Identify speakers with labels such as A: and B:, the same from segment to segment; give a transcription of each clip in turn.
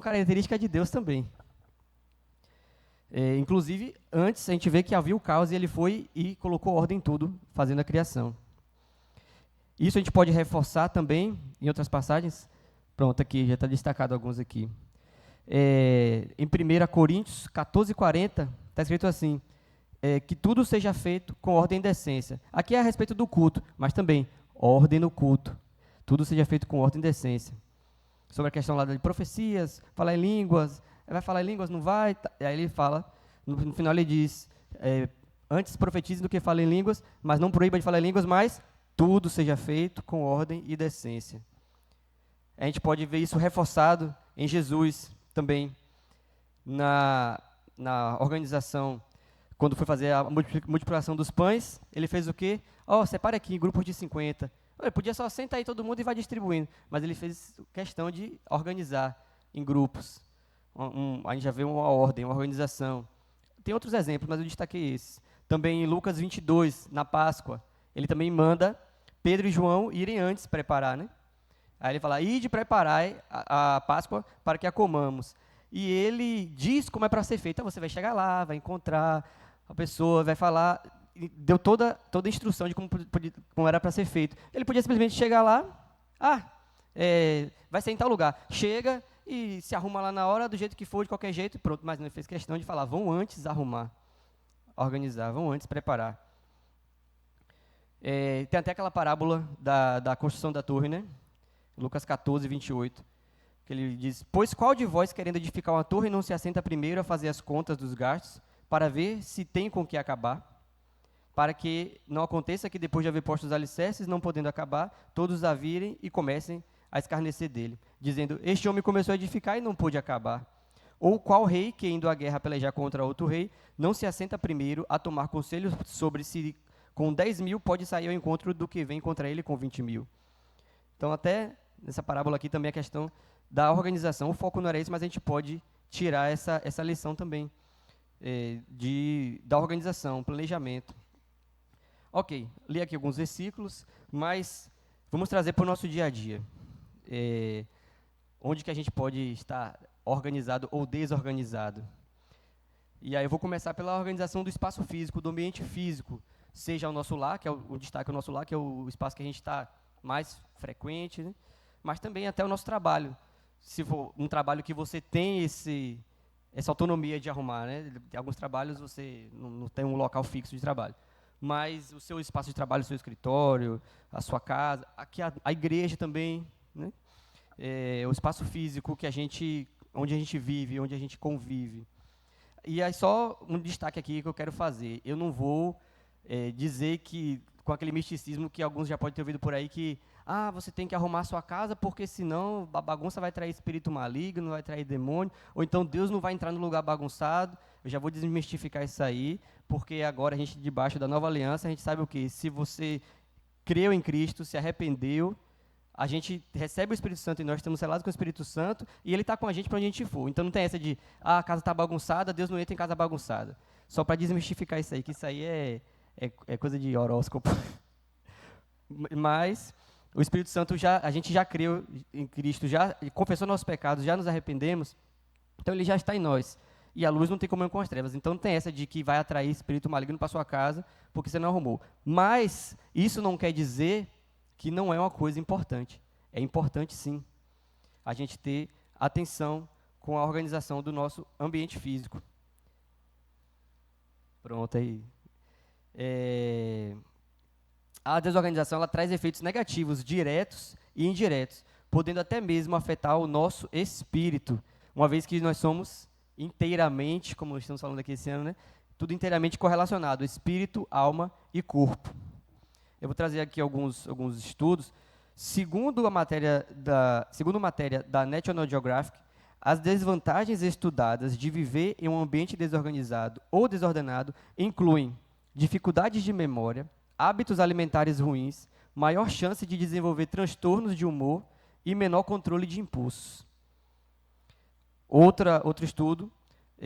A: característica de Deus também. Inclusive, antes a gente vê que havia o caos e ele foi e colocou ordem em tudo, fazendo a criação. Isso a gente pode reforçar também em outras passagens. Pronto, aqui, já está destacado alguns aqui. Em 1 Coríntios 14:40, está escrito assim, que tudo seja feito com ordem e decência. Aqui é a respeito do culto, mas também ordem no culto. Tudo seja feito com ordem e decência. Sobre a questão lá de profecias, falar em línguas, vai falar em línguas, não vai? Aí ele fala, no final ele diz, antes profetize do que fale em línguas, mas não proíba de falar em línguas, mas tudo seja feito com ordem e decência. A gente pode ver isso reforçado em Jesus também, na organização, quando foi fazer a multiplicação dos pães, ele fez o quê? Separa aqui em grupos de 50. Ele podia só sentar aí todo mundo e vai distribuindo, mas ele fez questão de organizar em grupos. A gente já vê uma ordem, uma organização. Tem outros exemplos, mas eu destaquei esses. Também em Lucas 22, na Páscoa, ele também manda Pedro e João irem antes preparar, né? Aí ele fala, ide preparar a Páscoa para que a comamos. E ele diz como é para ser feito. Então você vai chegar lá, vai encontrar a pessoa, vai falar, deu toda a instrução de como era para ser feito. Ele podia simplesmente chegar lá, vai ser em tal lugar. Chega e se arruma lá na hora, do jeito que for, de qualquer jeito, e pronto. Mas ele fez questão de falar, vão antes arrumar, organizar, vão antes preparar. Tem até aquela parábola da construção da torre, né? Lucas 14:28, que ele diz, pois qual de vós, querendo edificar uma torre, não se assenta primeiro a fazer as contas dos gastos, para ver se tem com que acabar? Para que não aconteça que, depois de haver posto os alicerces, não podendo acabar, todos a virem e comecem a escarnecer dele, dizendo, este homem começou a edificar e não pôde acabar. Ou qual rei, que indo à guerra pelejar contra outro rei, não se assenta primeiro a tomar conselho sobre se com 10.000 pode sair ao encontro do que vem contra ele com 20.000. Então, até nessa parábola aqui também a questão da organização. O foco não era esse, mas a gente pode tirar essa lição também da organização, planejamento. Ok, li aqui alguns versículos, mas vamos trazer para o nosso dia a dia. Onde que a gente pode estar organizado ou desorganizado. E aí eu vou começar pela organização do espaço físico, do ambiente físico, seja o nosso lar, que é o destaque do nosso lar, que é o espaço que a gente está mais frequente, né? Mas também até o nosso trabalho. Se for um trabalho que você tem essa autonomia de arrumar, né? Em alguns trabalhos você não tem um local fixo de trabalho. Mas o seu espaço de trabalho, o seu escritório, a sua casa, aqui a igreja também, né? O espaço físico onde a gente vive, onde a gente convive. E aí só um destaque aqui que eu quero fazer. Eu não vou dizer que, com aquele misticismo que alguns já podem ter ouvido por aí, que você tem que arrumar a sua casa, porque senão a bagunça vai trair espírito maligno, vai trair demônio, ou então Deus não vai entrar no lugar bagunçado. Eu já vou desmistificar isso aí, porque agora a gente, debaixo da nova aliança, a gente sabe o quê? Se você creu em Cristo, se arrependeu, a gente recebe o Espírito Santo e nós estamos selados com o Espírito Santo, e ele está com a gente para onde a gente for. Então não tem essa de, a casa está bagunçada, Deus não entra em casa bagunçada. Só para desmistificar isso aí, que isso aí é coisa de horóscopo. Mas o Espírito Santo, a gente já creu em Cristo, já confessou nossos pecados, já nos arrependemos, então ele já está em nós. E a luz não tem comunhão com as trevas. Então não tem essa de que vai atrair espírito maligno para sua casa, porque você não arrumou. Mas isso não quer dizer que não é uma coisa importante. É importante, sim, a gente ter atenção com a organização do nosso ambiente físico. Pronto, aí. A desorganização ela traz efeitos negativos, diretos e indiretos, podendo até mesmo afetar o nosso espírito, uma vez que nós somos inteiramente, como estamos falando aqui esse ano, né? Tudo inteiramente correlacionado, espírito, alma e corpo. Eu vou trazer aqui alguns estudos. Segundo matéria da National Geographic, as desvantagens estudadas de viver em um ambiente desorganizado ou desordenado incluem dificuldades de memória, hábitos alimentares ruins, maior chance de desenvolver transtornos de humor e menor controle de impulsos. Outro estudo,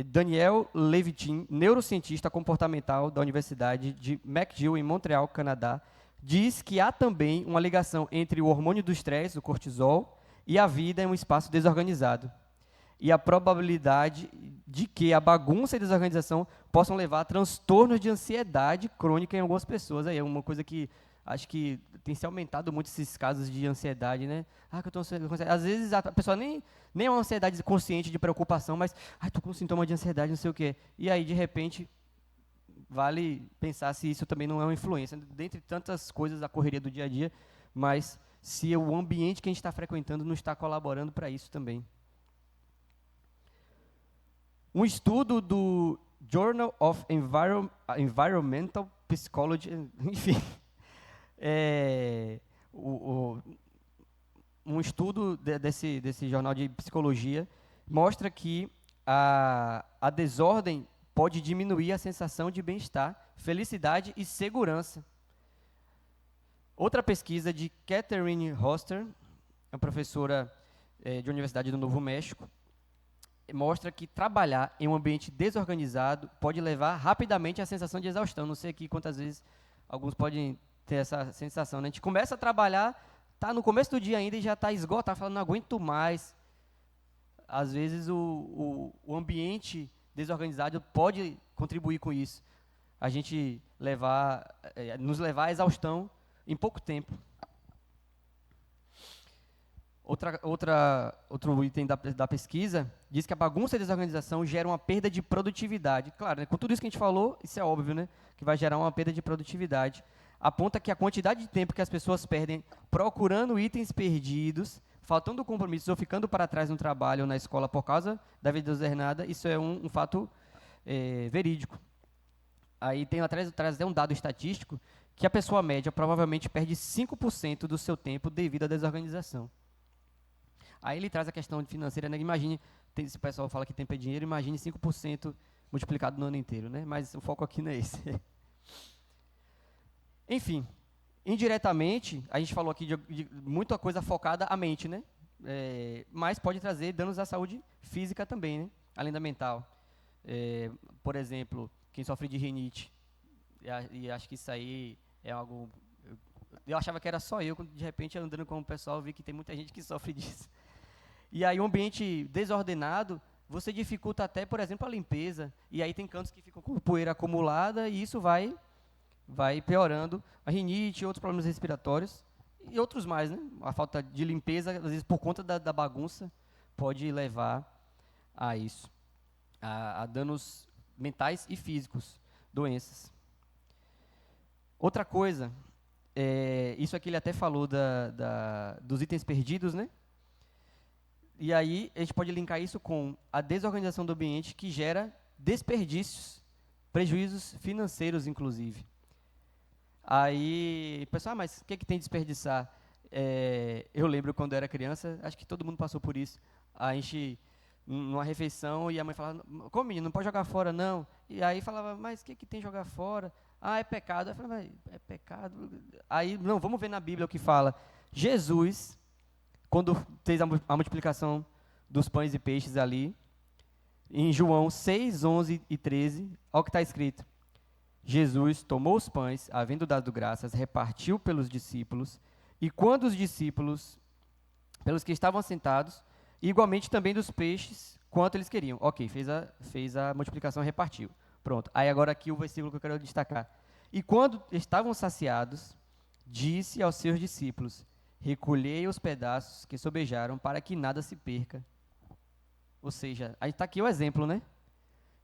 A: Daniel Levitin, neurocientista comportamental da Universidade de McGill, em Montreal, Canadá, diz que há também uma ligação entre o hormônio do estresse, o cortisol, e a vida em um espaço desorganizado. e a probabilidade de que a bagunça e desorganização possam levar a transtornos de ansiedade crônica em algumas pessoas. Aí é uma coisa que acho que tem se aumentado muito esses casos de ansiedade, né? Ah, que eu estou ansioso. Às vezes a pessoa nem é uma ansiedade consciente de preocupação, mas estou com sintoma de ansiedade, não sei o quê. E aí, de repente, vale pensar se isso também não é uma influência, dentre tantas coisas da correria do dia a dia, mas se o ambiente que a gente está frequentando não está colaborando para isso também. Um estudo do Journal of Environmental Psychology, enfim, um estudo desse jornal de psicologia mostra que a desordem pode diminuir a sensação de bem-estar, felicidade e segurança. Outra pesquisa de Catherine Hoster, uma professora de Universidade do Novo México, mostra que trabalhar em um ambiente desorganizado pode levar rapidamente à sensação de exaustão. Não sei aqui quantas vezes alguns podem ter essa sensação, né? A gente começa a trabalhar, está no começo do dia ainda e já está esgotado, falando, não aguento mais. Às vezes o ambiente desorganizado pode contribuir com isso. A gente nos levar à exaustão em pouco tempo. Outro item da pesquisa diz que a bagunça e a desorganização geram uma perda de produtividade. Claro, né, com tudo isso que a gente falou, isso é óbvio, né, que vai gerar uma perda de produtividade. Aponta que a quantidade de tempo que as pessoas perdem procurando itens perdidos, faltando compromissos ou ficando para trás no trabalho ou na escola por causa da vida desordenada, isso é um fato verídico. Aí traz até um dado estatístico que a pessoa média provavelmente perde 5% do seu tempo devido à desorganização. Aí ele traz a questão financeira, né? Imagine, se o pessoal fala que tempo é dinheiro, imagine 5% multiplicado no ano inteiro, né? Mas o foco aqui não é esse. Enfim, indiretamente, a gente falou aqui de muita coisa focada à mente, né? Mas pode trazer danos à saúde física também, né? Além da mental. Por exemplo, quem sofre de rinite, e acho que isso aí é algo... Eu achava que era só eu, quando de repente andando com o pessoal, vi que tem muita gente que sofre disso. E aí um ambiente desordenado, você dificulta até, por exemplo, a limpeza, e aí tem cantos que ficam com poeira acumulada, e isso vai piorando a rinite, outros problemas respiratórios, e outros mais, né? A falta de limpeza, às vezes por conta da bagunça, pode levar a isso, a danos mentais e físicos, doenças. Outra coisa, isso aqui ele até falou dos itens perdidos, né? E aí a gente pode linkar isso com a desorganização do ambiente que gera desperdícios, prejuízos financeiros, inclusive. Aí, pessoal, mas o que tem de desperdiçar? Eu lembro quando eu era criança, acho que todo mundo passou por isso. A gente, numa refeição, e a mãe falava, como menino, não pode jogar fora, não. E aí falava, mas o que tem de jogar fora? Ah, é pecado. Eu falava, é pecado? Aí, não, vamos ver na Bíblia o que fala. Jesus, quando fez a multiplicação dos pães e peixes ali, em João 6, 11 e 13, olha o que está escrito. Jesus tomou os pães, havendo dado graças, repartiu pelos discípulos, e quando os discípulos, pelos que estavam sentados, igualmente também dos peixes, quanto eles queriam. Ok, fez a multiplicação, repartiu. Pronto. Aí agora aqui o versículo que eu quero destacar. E quando estavam saciados, disse aos seus discípulos, recolhei os pedaços que sobejaram para que nada se perca. Ou seja, aí está aqui o exemplo, né?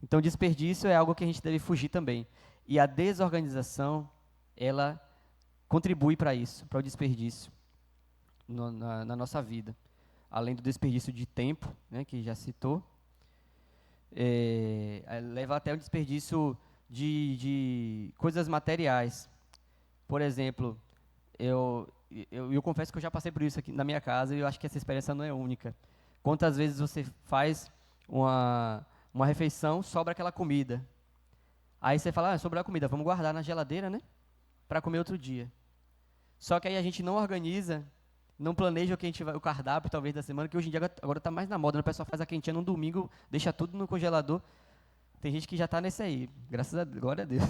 A: Então, desperdício é algo que a gente deve fugir também. E a desorganização, ela contribui para isso, para o desperdício na nossa vida. Além do desperdício de tempo, né, que já citou, leva até o desperdício de coisas materiais. Por exemplo, eu confesso que eu já passei por isso aqui na minha casa e eu acho que essa experiência não é única. Quantas vezes você faz uma refeição, sobra aquela comida. Aí você fala, sobrou a comida, vamos guardar na geladeira, né? Para comer outro dia. Só que aí a gente não organiza, não planeja o cardápio, talvez, da semana, que hoje em dia agora está mais na moda, né? O pessoal faz a quentinha no domingo, deixa tudo no congelador. Tem gente que já está nesse aí, glória a Deus.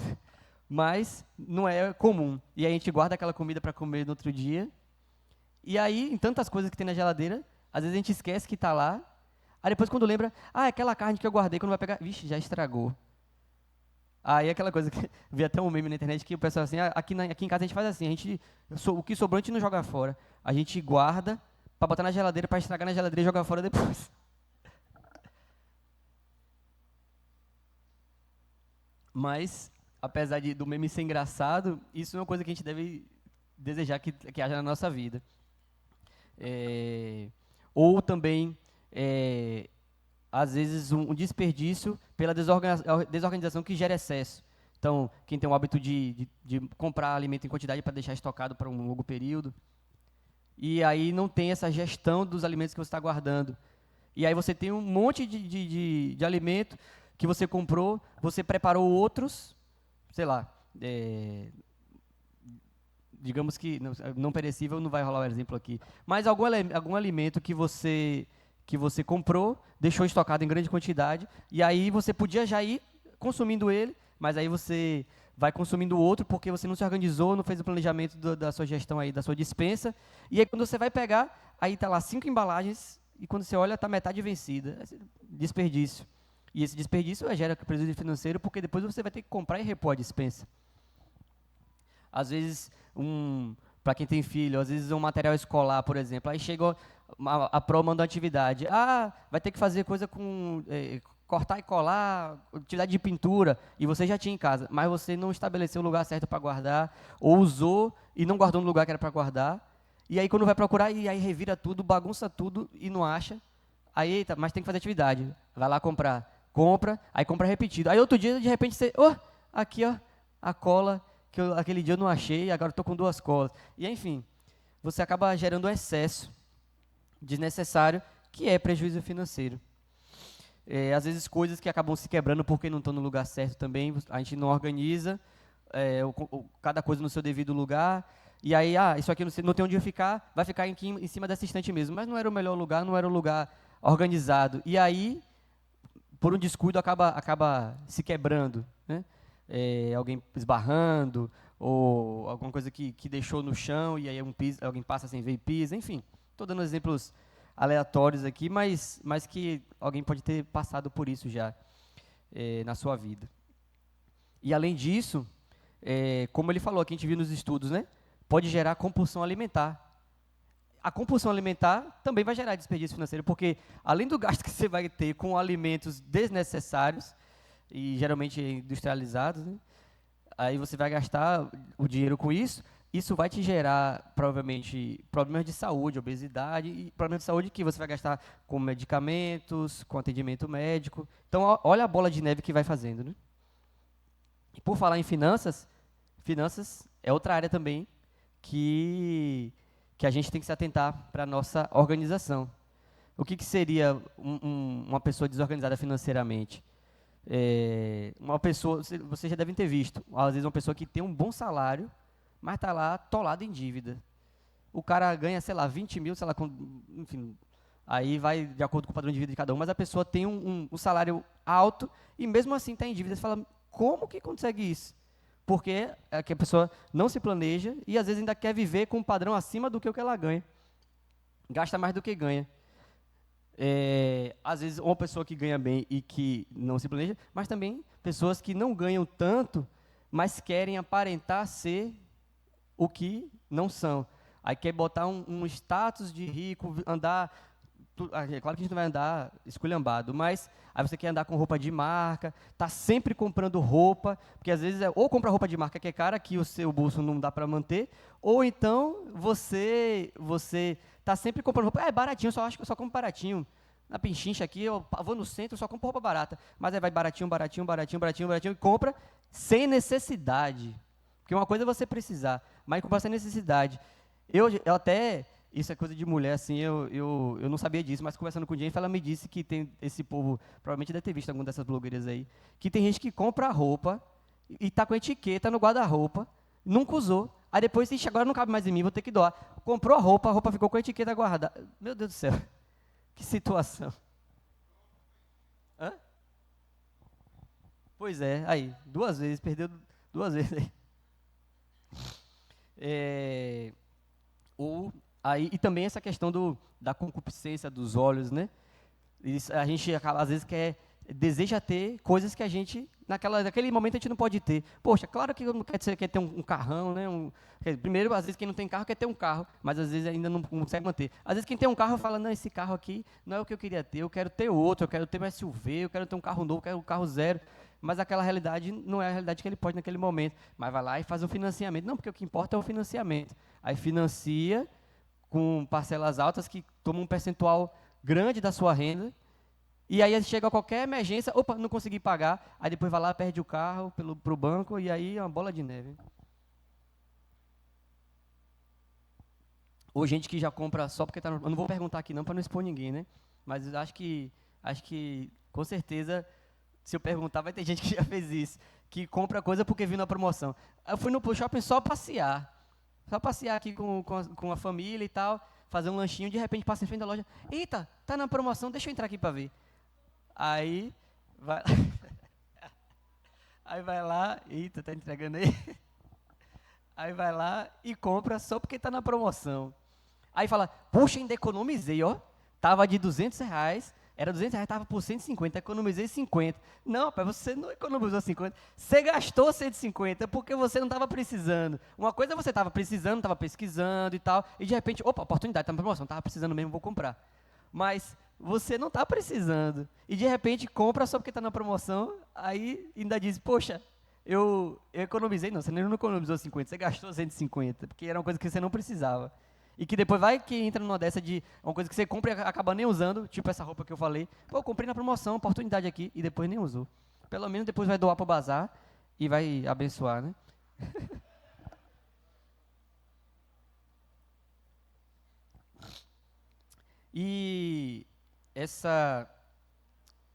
A: Mas não é comum. E aí a gente guarda aquela comida para comer no outro dia. E aí, em tantas coisas que tem na geladeira, às vezes a gente esquece que está lá. Aí depois quando lembra, aquela carne que eu guardei, quando vai pegar, vixe, já estragou. Aí aquela coisa que vi até um meme na internet que o pessoal assim, aqui em casa a gente faz assim, o que sobrou a gente não joga fora. A gente guarda para botar na geladeira, para estragar na geladeira e jogar fora depois. Mas, apesar do meme ser engraçado, isso é uma coisa que a gente deve desejar que haja na nossa vida. É, ou também, é, às vezes, um desperdício pela desorganização que gera excesso. Então, quem tem o hábito de comprar alimento em quantidade para deixar estocado para um longo período, e aí não tem essa gestão dos alimentos que você está guardando. E aí você tem um monte de alimento que você comprou, você preparou outros, sei lá, digamos que não perecível, não vai rolar o exemplo aqui, mas algum alimento que você comprou, deixou estocado em grande quantidade, e aí você podia já ir consumindo ele, mas aí você vai consumindo outro porque você não se organizou, não fez o planejamento da sua gestão aí, da sua despensa, e aí quando você vai pegar, aí tá lá 5 embalagens, e quando você olha, tá metade vencida. Desperdício. E esse desperdício gera prejuízo financeiro, porque depois você vai ter que comprar e repor a despensa. Às vezes, para quem tem filho, às vezes um material escolar, por exemplo, aí chega a pró mandou atividade. Vai ter que fazer coisa com cortar e colar, atividade de pintura, e você já tinha em casa, mas você não estabeleceu o lugar certo para guardar, ou usou e não guardou no lugar que era para guardar, e aí quando vai procurar, e aí revira tudo, bagunça tudo e não acha, aí, eita, mas tem que fazer atividade, vai lá comprar, compra, aí compra repetido, aí outro dia, de repente, você, aqui ó, a cola, que aquele dia eu não achei, agora estou com 2 colas, e enfim, você acaba gerando um excesso desnecessário, que é prejuízo financeiro. Às vezes coisas que acabam se quebrando porque não estão no lugar certo também, a gente não organiza cada coisa no seu devido lugar, e aí, isso aqui não tem onde ficar, vai ficar aqui em cima dessa estante mesmo, mas não era o melhor lugar, não era o lugar organizado, e aí, por um descuido, acaba se quebrando, né? Alguém esbarrando, ou alguma coisa que deixou no chão, e aí alguém passa sem ver e pisa, enfim, estou dando exemplos aleatórios aqui, mas que alguém pode ter passado por isso já na sua vida. E além disso, como ele falou, que a gente viu nos estudos, né, pode gerar compulsão alimentar. A compulsão alimentar também vai gerar desperdício financeiro, porque além do gasto que você vai ter com alimentos desnecessários, e geralmente industrializados, né, aí você vai gastar o dinheiro com isso, isso vai te gerar, provavelmente, problemas de saúde, obesidade, e problemas de saúde que você vai gastar com medicamentos, com atendimento médico. Então, olha a bola de neve que vai fazendo, né? E por falar em finanças, finanças é outra área também que a gente tem que se atentar para a nossa organização. O que seria uma pessoa desorganizada financeiramente? Uma pessoa, vocês já devem ter visto, às vezes uma pessoa que tem um bom salário, mas está lá atolado em dívida. O cara ganha, sei lá, 20 mil, sei lá, enfim, aí vai de acordo com o padrão de vida de cada um, mas a pessoa tem um salário alto e mesmo assim está em dívida. Você fala, como que consegue isso? Porque é que a pessoa não se planeja e às vezes ainda quer viver com um padrão acima do que o que ela ganha. Gasta mais do que ganha. Às vezes uma pessoa que ganha bem e que não se planeja, mas também pessoas que não ganham tanto, mas querem aparentar ser o que não são. Aí quer botar um status de rico, andar. É claro que a gente não vai andar esculhambado, mas aí você quer andar com roupa de marca, tá sempre comprando roupa, porque às vezes ou compra roupa de marca que é cara, que o seu bolso não dá para manter, ou então você tá sempre comprando roupa, é baratinho, acho que eu só compro baratinho. Na Pinchincha aqui, eu vou no centro, só compro roupa barata. Mas aí vai baratinho, baratinho, baratinho, baratinho, baratinho, e compra sem necessidade. Porque uma coisa é você precisar, mas comprar sem necessidade. Eu até, isso é coisa de mulher, assim, eu não sabia disso, mas conversando com o Jennifer, ela me disse que tem esse povo, provavelmente deve ter visto alguma dessas blogueiras aí, que tem gente que compra a roupa e tá com etiqueta no guarda-roupa, nunca usou, aí depois, ixi, agora não cabe mais em mim, vou ter que doar. Comprou a roupa ficou com a etiqueta guardada. Meu Deus do céu, que situação. Hã? Pois é, aí, 2 vezes, perdeu 2 vezes aí. É, aí, e também essa questão da concupiscência dos olhos, né? Isso, a gente às vezes deseja ter coisas que a gente, naquele momento, a gente não pode ter. Poxa, claro que você quer ter um carrão, né? Primeiro, às vezes, quem não tem carro quer ter um carro, mas às vezes ainda não consegue manter. Às vezes, quem tem um carro fala, não, esse carro aqui não é o que eu queria ter, eu quero ter outro, eu quero ter um SUV, eu quero ter um carro novo, eu quero um carro zero. Mas aquela realidade não é a realidade que ele pode naquele momento. Mas vai lá e faz um financiamento. Não, porque o que importa é o financiamento. Aí financia com parcelas altas que tomam um percentual grande da sua renda. E aí chega a qualquer emergência, opa, não consegui pagar, aí depois vai lá, perde o carro pro banco, e aí é uma bola de neve. Ou gente que já compra só porque está no... Eu não vou perguntar aqui não, para não expor ninguém, né? Mas eu acho que, com certeza, se eu perguntar, vai ter gente que já fez isso, que compra coisa porque viu na promoção. Eu fui no shopping só passear aqui com a família e tal, fazer um lanchinho, de repente passa em frente da loja, eita, tá na promoção, deixa eu entrar aqui para ver. Aí vai, aí vai lá, eita, tá entregando aí? Aí vai lá e compra só porque está na promoção. Aí fala, puxa, ainda economizei, ó. Tava de R$ 200, era R$ 200, tava por 150, economizei 50. Não, rapaz, você não economizou 50, você gastou 150 porque você não estava precisando. Uma coisa é você estava precisando, estava pesquisando e tal, e de repente, opa, oportunidade, está na promoção, estava precisando mesmo, vou comprar. Mas você não está precisando. E de repente compra só porque está na promoção, aí ainda diz, poxa, eu economizei. Não, você não economizou 50, você gastou 150, porque era uma coisa que você não precisava. E que depois vai que entra numa dessa de uma coisa que você compra e acaba nem usando, tipo essa roupa que eu falei. Pô, eu comprei na promoção, oportunidade aqui, e depois nem usou. Pelo menos depois vai doar para o bazar e vai abençoar, né? E essa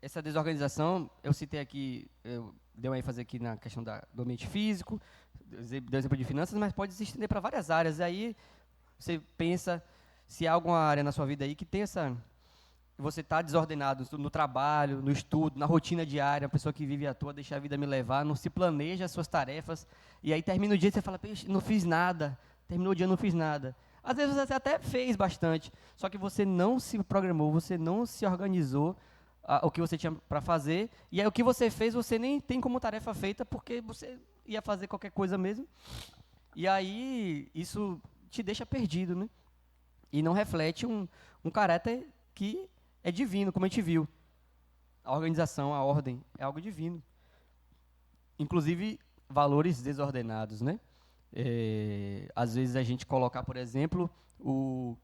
A: essa desorganização, eu citei aqui, eu dei uma ênfase aqui na questão do ambiente físico, deu exemplo de finanças, mas pode se estender para várias áreas. E aí você pensa se há alguma área na sua vida aí que tem você está desordenado no trabalho, no estudo, na rotina diária, uma pessoa que vive à toa, deixa a vida me levar, não se planeja as suas tarefas, e aí termina o dia e você fala, não fiz nada, terminou o dia, não fiz nada. Às vezes você até fez bastante, só que você não se programou, você não se organizou o que você tinha para fazer, e aí o que você fez você nem tem como tarefa feita, porque você ia fazer qualquer coisa mesmo, e aí isso te deixa perdido, né? E não reflete um caráter que é divino, como a gente viu. A organização, a ordem, é algo divino. Inclusive, valores desordenados, né? Às vezes a gente colocar, por exemplo, o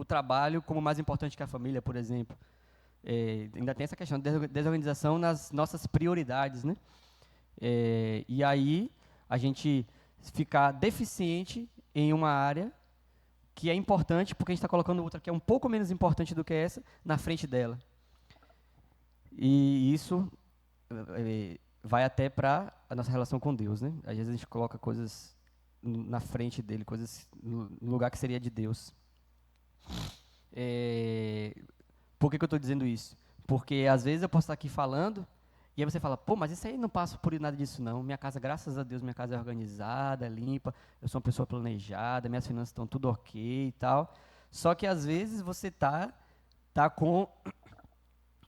A: trabalho como mais importante que a família, por exemplo. Ainda tem essa questão de desorganização nas nossas prioridades, né? E aí, a gente ficar deficiente em uma área que é importante, porque a gente está colocando outra que é um pouco menos importante do que essa, na frente dela. E isso vai até para a nossa relação com Deus, né? Às vezes a gente coloca coisas na frente dele, coisas no lugar que seria de Deus. Por que eu estou dizendo isso? Porque às vezes eu posso estar aqui falando, e aí você fala, pô, mas isso aí não passo por nada disso não. Minha casa, graças a Deus, minha casa é organizada, é limpa, eu sou uma pessoa planejada, minhas finanças estão tudo ok e tal. Só que às vezes você tá com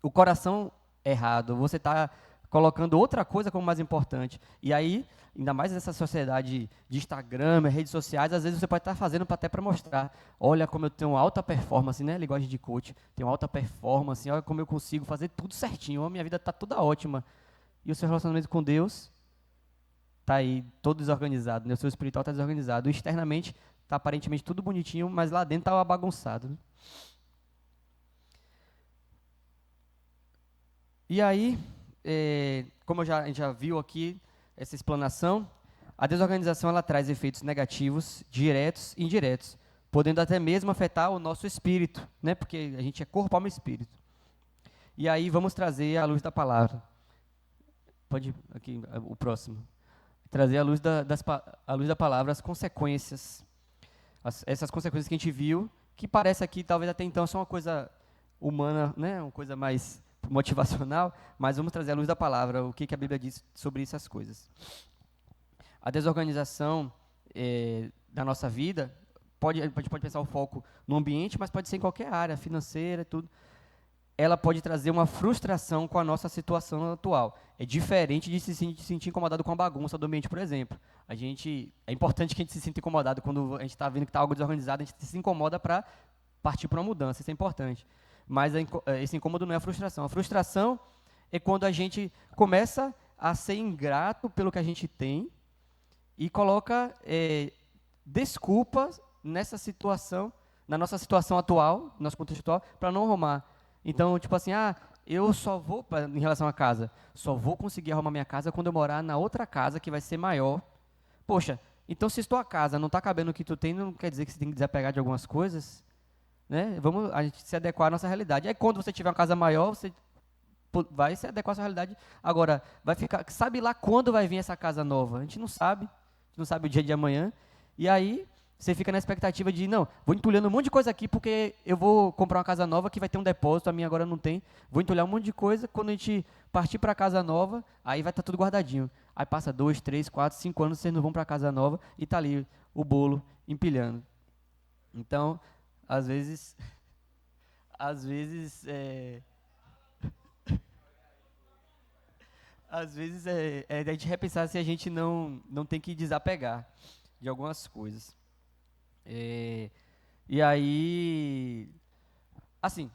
A: o coração errado, você está colocando outra coisa como mais importante. E aí, ainda mais nessa sociedade de Instagram, redes sociais, às vezes você pode estar fazendo até para mostrar, olha como eu tenho alta performance, né? Linguagem de coach, tenho alta performance, olha como eu consigo fazer tudo certinho, a minha vida está toda ótima. E o seu relacionamento com Deus está aí todo desorganizado, né? O seu espiritual está desorganizado. Externamente está aparentemente tudo bonitinho, mas lá dentro está bagunçado. Né? E aí, como a gente já viu aqui, essa explanação, a desorganização ela traz efeitos negativos, diretos e indiretos, podendo até mesmo afetar o nosso espírito, né? Porque a gente é corpo, alma e espírito. E aí vamos trazer à luz da palavra. Pode ir aqui o próximo. Trazer à luz à luz da palavra as consequências. Essas consequências que a gente viu, que parece aqui, talvez até então, são uma coisa humana, né? Uma coisa mais motivacional, mas vamos trazer à luz da palavra o que a Bíblia diz sobre essas coisas. A desorganização da nossa vida, a gente pode pensar o foco no ambiente, mas pode ser em qualquer área, financeira, tudo. ela pode trazer uma frustração com a nossa situação atual. É diferente de se sentir incomodado com a bagunça do ambiente, por exemplo. É importante que a gente se sinta incomodado quando a gente está vendo que está algo desorganizado, a gente se incomoda para partir para uma mudança, isso é importante. Mas esse incômodo não é a frustração. A frustração é quando a gente começa a ser ingrato pelo que a gente tem e coloca desculpas nessa situação, na nossa situação atual, no nosso contexto atual, para não arrumar. Então, tipo assim, eu só vou, em relação à casa, só vou conseguir arrumar minha casa quando eu morar na outra casa que vai ser maior. Poxa, então se tua casa não está cabendo o que tu tem, não quer dizer que você tem que desapegar de algumas coisas, né? Vamos a gente se adequar à nossa realidade. Aí quando você tiver uma casa maior, você vai se adequar à sua realidade. Agora, sabe lá quando vai vir essa casa nova? A gente não sabe o dia de amanhã. E aí você fica na expectativa de, não, vou entulhando um monte de coisa aqui porque eu vou comprar uma casa nova que vai ter um depósito, a minha agora não tem. Vou entulhar um monte de coisa, quando a gente partir para a casa nova, aí vai estar tudo guardadinho. Aí passa 2, 3, 4, 5 anos, vocês não vão para a casa nova e está ali o bolo empilhando. Então, às vezes a gente repensar se a gente não tem que desapegar de algumas coisas. E aí, assim,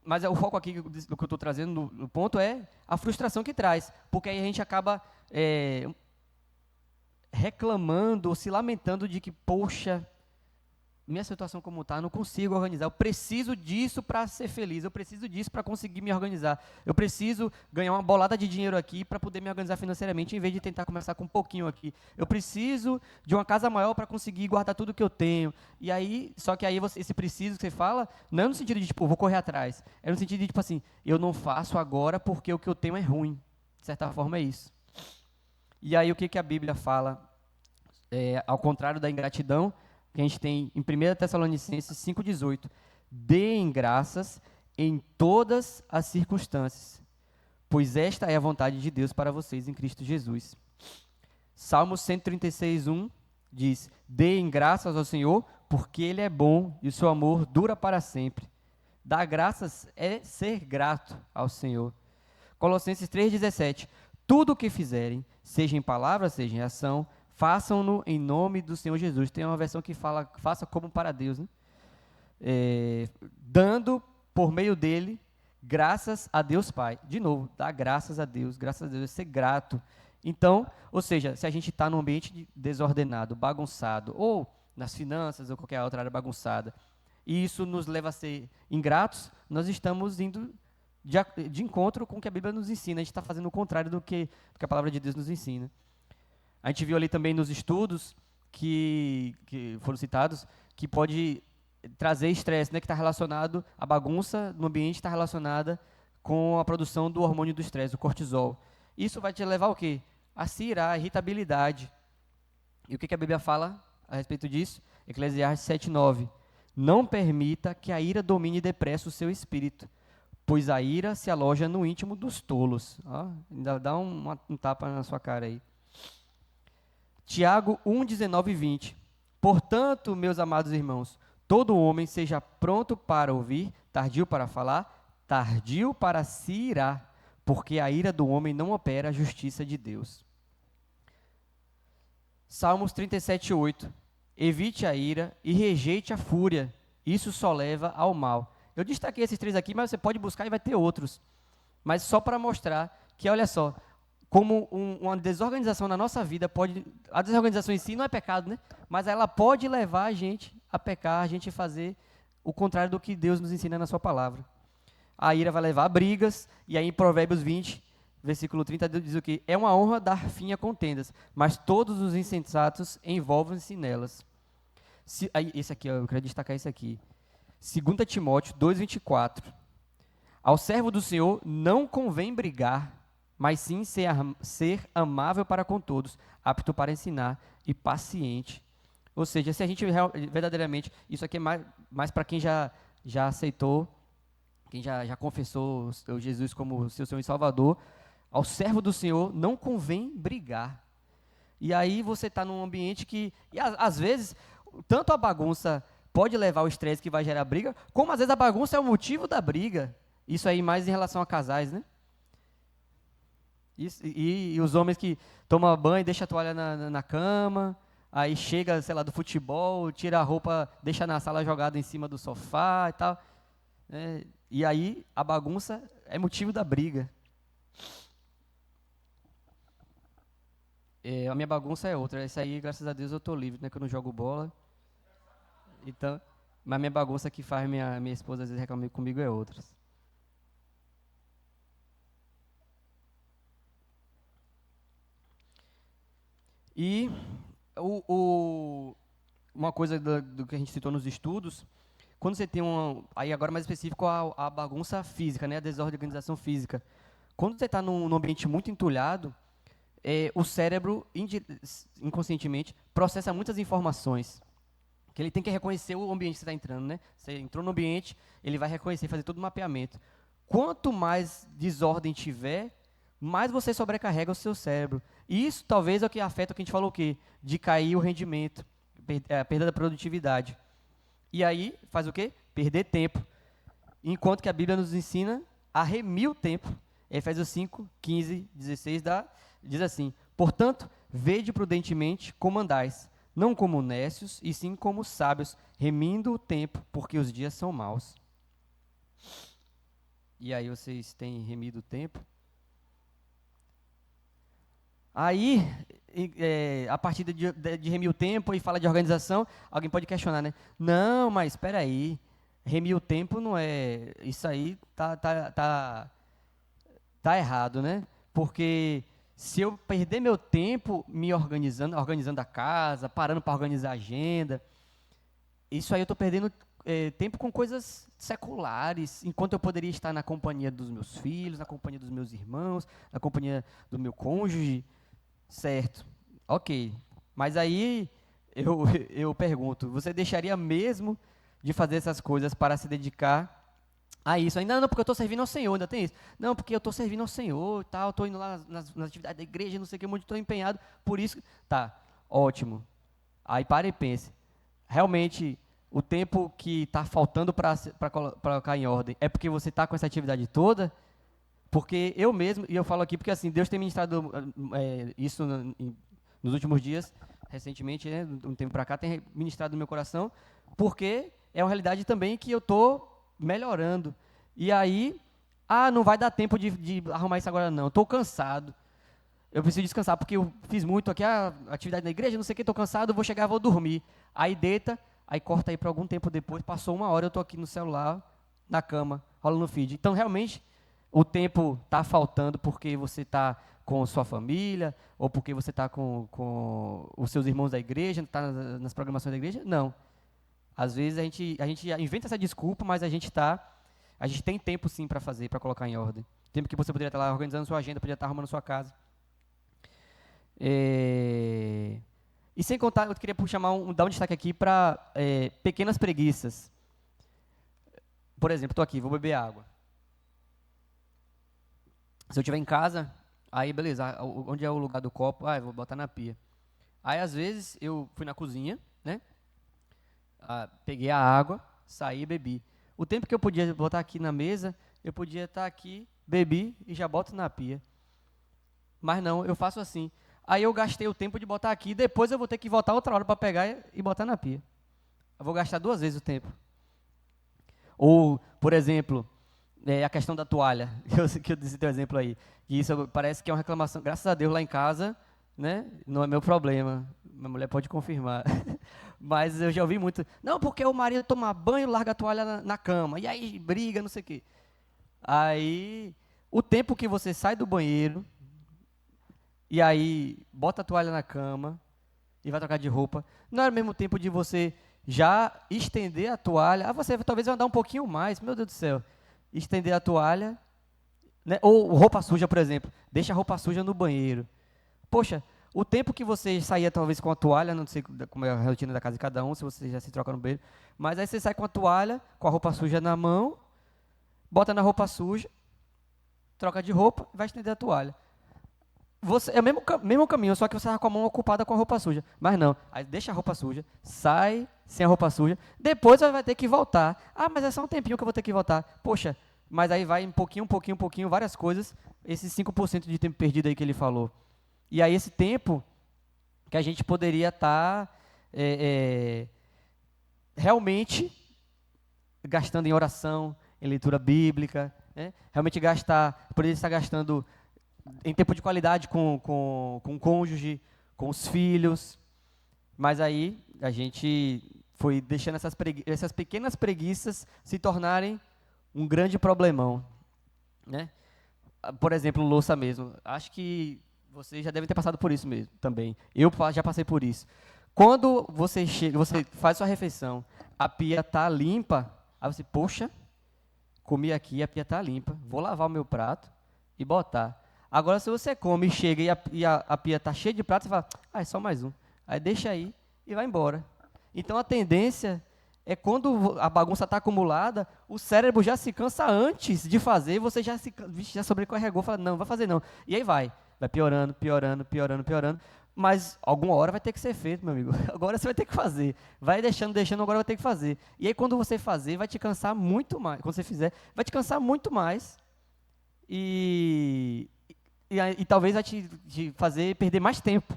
A: mas o foco aqui do que eu estou trazendo, no ponto é a frustração que traz, porque aí a gente acaba reclamando, ou se lamentando de que, poxa, minha situação como está, não consigo organizar, eu preciso disso para ser feliz, eu preciso disso para conseguir me organizar, eu preciso ganhar uma bolada de dinheiro aqui para poder me organizar financeiramente, em vez de tentar começar com um pouquinho aqui, eu preciso de uma casa maior para conseguir guardar tudo que eu tenho, e aí, só que aí esse preciso que você fala, não é no sentido de, tipo, vou correr atrás, é no sentido de, tipo assim, eu não faço agora porque o que eu tenho é ruim, de certa forma é isso. E aí o que a Bíblia fala, ao contrário da ingratidão, que a gente tem em 1 Tessalonicenses 5,18, deem graças em todas as circunstâncias, pois esta é a vontade de Deus para vocês em Cristo Jesus. Salmo 136:1 diz, deem graças ao Senhor, porque Ele é bom e o seu amor dura para sempre. Dar graças é ser grato ao Senhor. Colossenses 3,17, tudo o que fizerem, seja em palavra, seja em ação, façam-no em nome do Senhor Jesus. Tem uma versão que fala, faça como para Deus, né? Dando, por meio dele, graças a Deus Pai. De novo, dar graças a Deus é ser grato. Então, ou seja, se a gente está num ambiente desordenado, bagunçado, ou nas finanças, ou qualquer outra área bagunçada, e isso nos leva a ser ingratos, nós estamos indo de encontro com o que a Bíblia nos ensina. A gente está fazendo o contrário do que a palavra de Deus nos ensina. A gente viu ali também nos estudos que foram citados, que pode trazer estresse, né, que está relacionado, a bagunça no ambiente está relacionada com a produção do hormônio do estresse, o cortisol. Isso vai te levar ao quê? A se irar, a irritabilidade. E o que a Bíblia fala a respeito disso? Eclesiastes 7:9. Não permita que a ira domine depressa o seu espírito, pois a ira se aloja no íntimo dos tolos. Ainda dá um tapa na sua cara aí. Tiago 1:19 e 20. Portanto, meus amados irmãos, todo homem seja pronto para ouvir, tardio para falar, tardio para se irar, porque a ira do homem não opera a justiça de Deus. Salmos 37:8. Evite a ira e rejeite a fúria, isso só leva ao mal. Eu destaquei esses 3 aqui, mas você pode buscar e vai ter outros. Mas só para mostrar que, olha só, como uma desorganização na nossa vida pode... A desorganização em si não é pecado, né? Mas ela pode levar a gente a pecar, a gente a fazer o contrário do que Deus nos ensina na sua palavra. A ira vai levar a brigas, e aí em Provérbios 20, versículo 30, Deus diz o quê? É uma honra dar fim a contendas, mas todos os insensatos envolvem-se nelas. Esse aqui, eu quero destacar esse aqui. 2 Timóteo 2:24. Ao servo do Senhor não convém brigar, mas sim ser amável para com todos, apto para ensinar e paciente. Ou seja, se a gente verdadeiramente, isso aqui é mais para quem já aceitou, quem já confessou o Jesus como seu Senhor e Salvador, ao servo do Senhor não convém brigar. E aí você está num ambiente que, e às vezes, tanto a bagunça pode levar ao estresse que vai gerar briga, como às vezes a bagunça é o motivo da briga. Isso aí mais em relação a casais, né? Isso, e os homens que tomam banho, deixam a toalha na cama, aí chega, sei lá, do futebol, tira a roupa, deixa na sala jogada em cima do sofá e tal. Né? E aí a bagunça é motivo da briga. A minha bagunça é outra. Essa aí, graças a Deus, eu tô livre, né? Que eu não jogo bola. Então, mas minha bagunça que faz minha esposa às vezes reclamar comigo é outra. E uma coisa do que a gente citou nos estudos, quando você tem aí agora mais específico, a bagunça física, né? A desorganização física. Quando você está num ambiente muito entulhado, o cérebro, inconscientemente, processa muitas informações. Que ele tem que reconhecer o ambiente que você está entrando, né? Você entrou no ambiente, ele vai reconhecer, fazer todo o mapeamento. Quanto mais desordem tiver, mais você sobrecarrega o seu cérebro. E isso talvez é o que afeta o que a gente falou, o quê? De cair o rendimento, a perda da produtividade. E aí, faz o quê? Perder tempo. Enquanto que a Bíblia nos ensina a remir o tempo. Efésios 5, 15, 16 diz assim: portanto, vede prudentemente como andais, não como nécios, e sim como sábios, remindo o tempo, porque os dias são maus. E aí vocês têm remido o tempo? Aí, a partir de remir o tempo e fala de organização, alguém pode questionar, né? Não, mas espera aí, remir o tempo não é... Isso aí tá errado, né? Porque se eu perder meu tempo me organizando a casa, parando para organizar a agenda, isso aí eu estou perdendo tempo com coisas seculares, enquanto eu poderia estar na companhia dos meus filhos, na companhia dos meus irmãos, na companhia do meu cônjuge, certo? Ok. Mas aí eu pergunto, você deixaria mesmo de fazer essas coisas para se dedicar a isso? Ainda não, porque eu estou servindo ao Senhor, ainda tem isso. Não, porque eu estou servindo ao Senhor, tal, estou indo lá nas atividades da igreja, não sei o que, muito estou empenhado, por isso, tá, ótimo. Aí para e pense, realmente o tempo que está faltando para colocar em ordem é porque você está com essa atividade toda? Porque eu mesmo, e eu falo aqui porque assim, Deus tem ministrado isso nos últimos dias, recentemente, né, um tempo para cá, tem ministrado no meu coração, porque é uma realidade também que eu estou melhorando. E aí, não vai dar tempo de arrumar isso agora não, estou cansado. Eu preciso descansar, porque eu fiz muito aqui, a atividade na igreja, não sei o que, estou cansado, vou chegar, vou dormir. Aí deita, aí corta aí para algum tempo depois, passou 1 hora, eu estou aqui no celular, na cama, rolando no feed. Então, realmente, o tempo está faltando porque você está com sua família, ou porque você está com os seus irmãos da igreja, está nas programações da igreja? Não. Às vezes a gente inventa essa desculpa, mas a gente tem tempo sim para fazer, para colocar em ordem. Tempo que você poderia estar lá organizando sua agenda, poderia estar arrumando sua casa. E sem contar, eu queria dar um destaque aqui para pequenas preguiças. Por exemplo, estou aqui, vou beber água. Se eu estiver em casa, aí beleza, onde é o lugar do copo? Eu vou botar na pia. Aí às vezes eu fui na cozinha, né? Peguei a água, saí e bebi. O tempo que eu podia botar aqui na mesa, eu podia estar aqui, bebi e já boto na pia. Mas não, eu faço assim. Aí eu gastei o tempo de botar aqui, depois eu vou ter que voltar outra hora para pegar e botar na pia. Eu vou gastar 2 vezes o tempo. Ou, por exemplo, a questão da toalha, que eu disse teu exemplo aí. Que isso parece que é uma reclamação, graças a Deus lá em casa, né? Não é meu problema. Minha mulher pode confirmar. Mas eu já ouvi muito. Não, porque o marido toma banho, larga a toalha na cama. E aí briga, não sei o quê. Aí, o tempo que você sai do banheiro, e aí bota a toalha na cama e vai trocar de roupa, não é o mesmo tempo de você já estender a toalha. Você talvez vai andar um pouquinho mais, meu Deus do céu. Estender a toalha, né? Ou roupa suja, por exemplo. Deixa a roupa suja no banheiro. Poxa, o tempo que você saía talvez com a toalha, não sei como é a rotina da casa de cada um, se você já se troca no banheiro, mas aí você sai com a toalha, com a roupa suja na mão, bota na roupa suja, troca de roupa e vai estender a toalha. É o mesmo caminho, só que você está com a mão ocupada com a roupa suja. Mas não, aí deixa a roupa suja, sai sem a roupa suja, depois vai ter que voltar. Mas é só um tempinho que eu vou ter que voltar. Poxa, mas aí vai um pouquinho, várias coisas, esses 5% de tempo perdido aí que ele falou. E aí esse tempo que a gente poderia estar realmente gastando em oração, em leitura bíblica, né? Realmente poderia estar gastando em tempo de qualidade com o cônjuge, com os filhos, mas aí a gente foi deixando essas pequenas preguiças se tornarem um grande problemão, né? Por exemplo, louça mesmo. Acho que vocês já devem ter passado por isso mesmo também. Eu já passei por isso. Quando você chega, você faz sua refeição, a pia está limpa, aí você, poxa, comi aqui, a pia está limpa, vou lavar o meu prato e botar. Agora, se você come e chega e a pia está cheia de pratos, você fala, é só mais um. Aí deixa aí e vai embora. Então, a tendência é quando a bagunça está acumulada, o cérebro já se cansa antes de fazer, e você já sobrecarregou, fala, não, vai fazer não. E aí vai piorando, piorando, piorando, piorando. Mas alguma hora vai ter que ser feito, meu amigo. Agora você vai ter que fazer. Vai deixando, agora vai ter que fazer. E aí quando você fazer, vai te cansar muito mais. Quando você fizer, vai te cansar muito mais. E talvez vai te fazer perder mais tempo.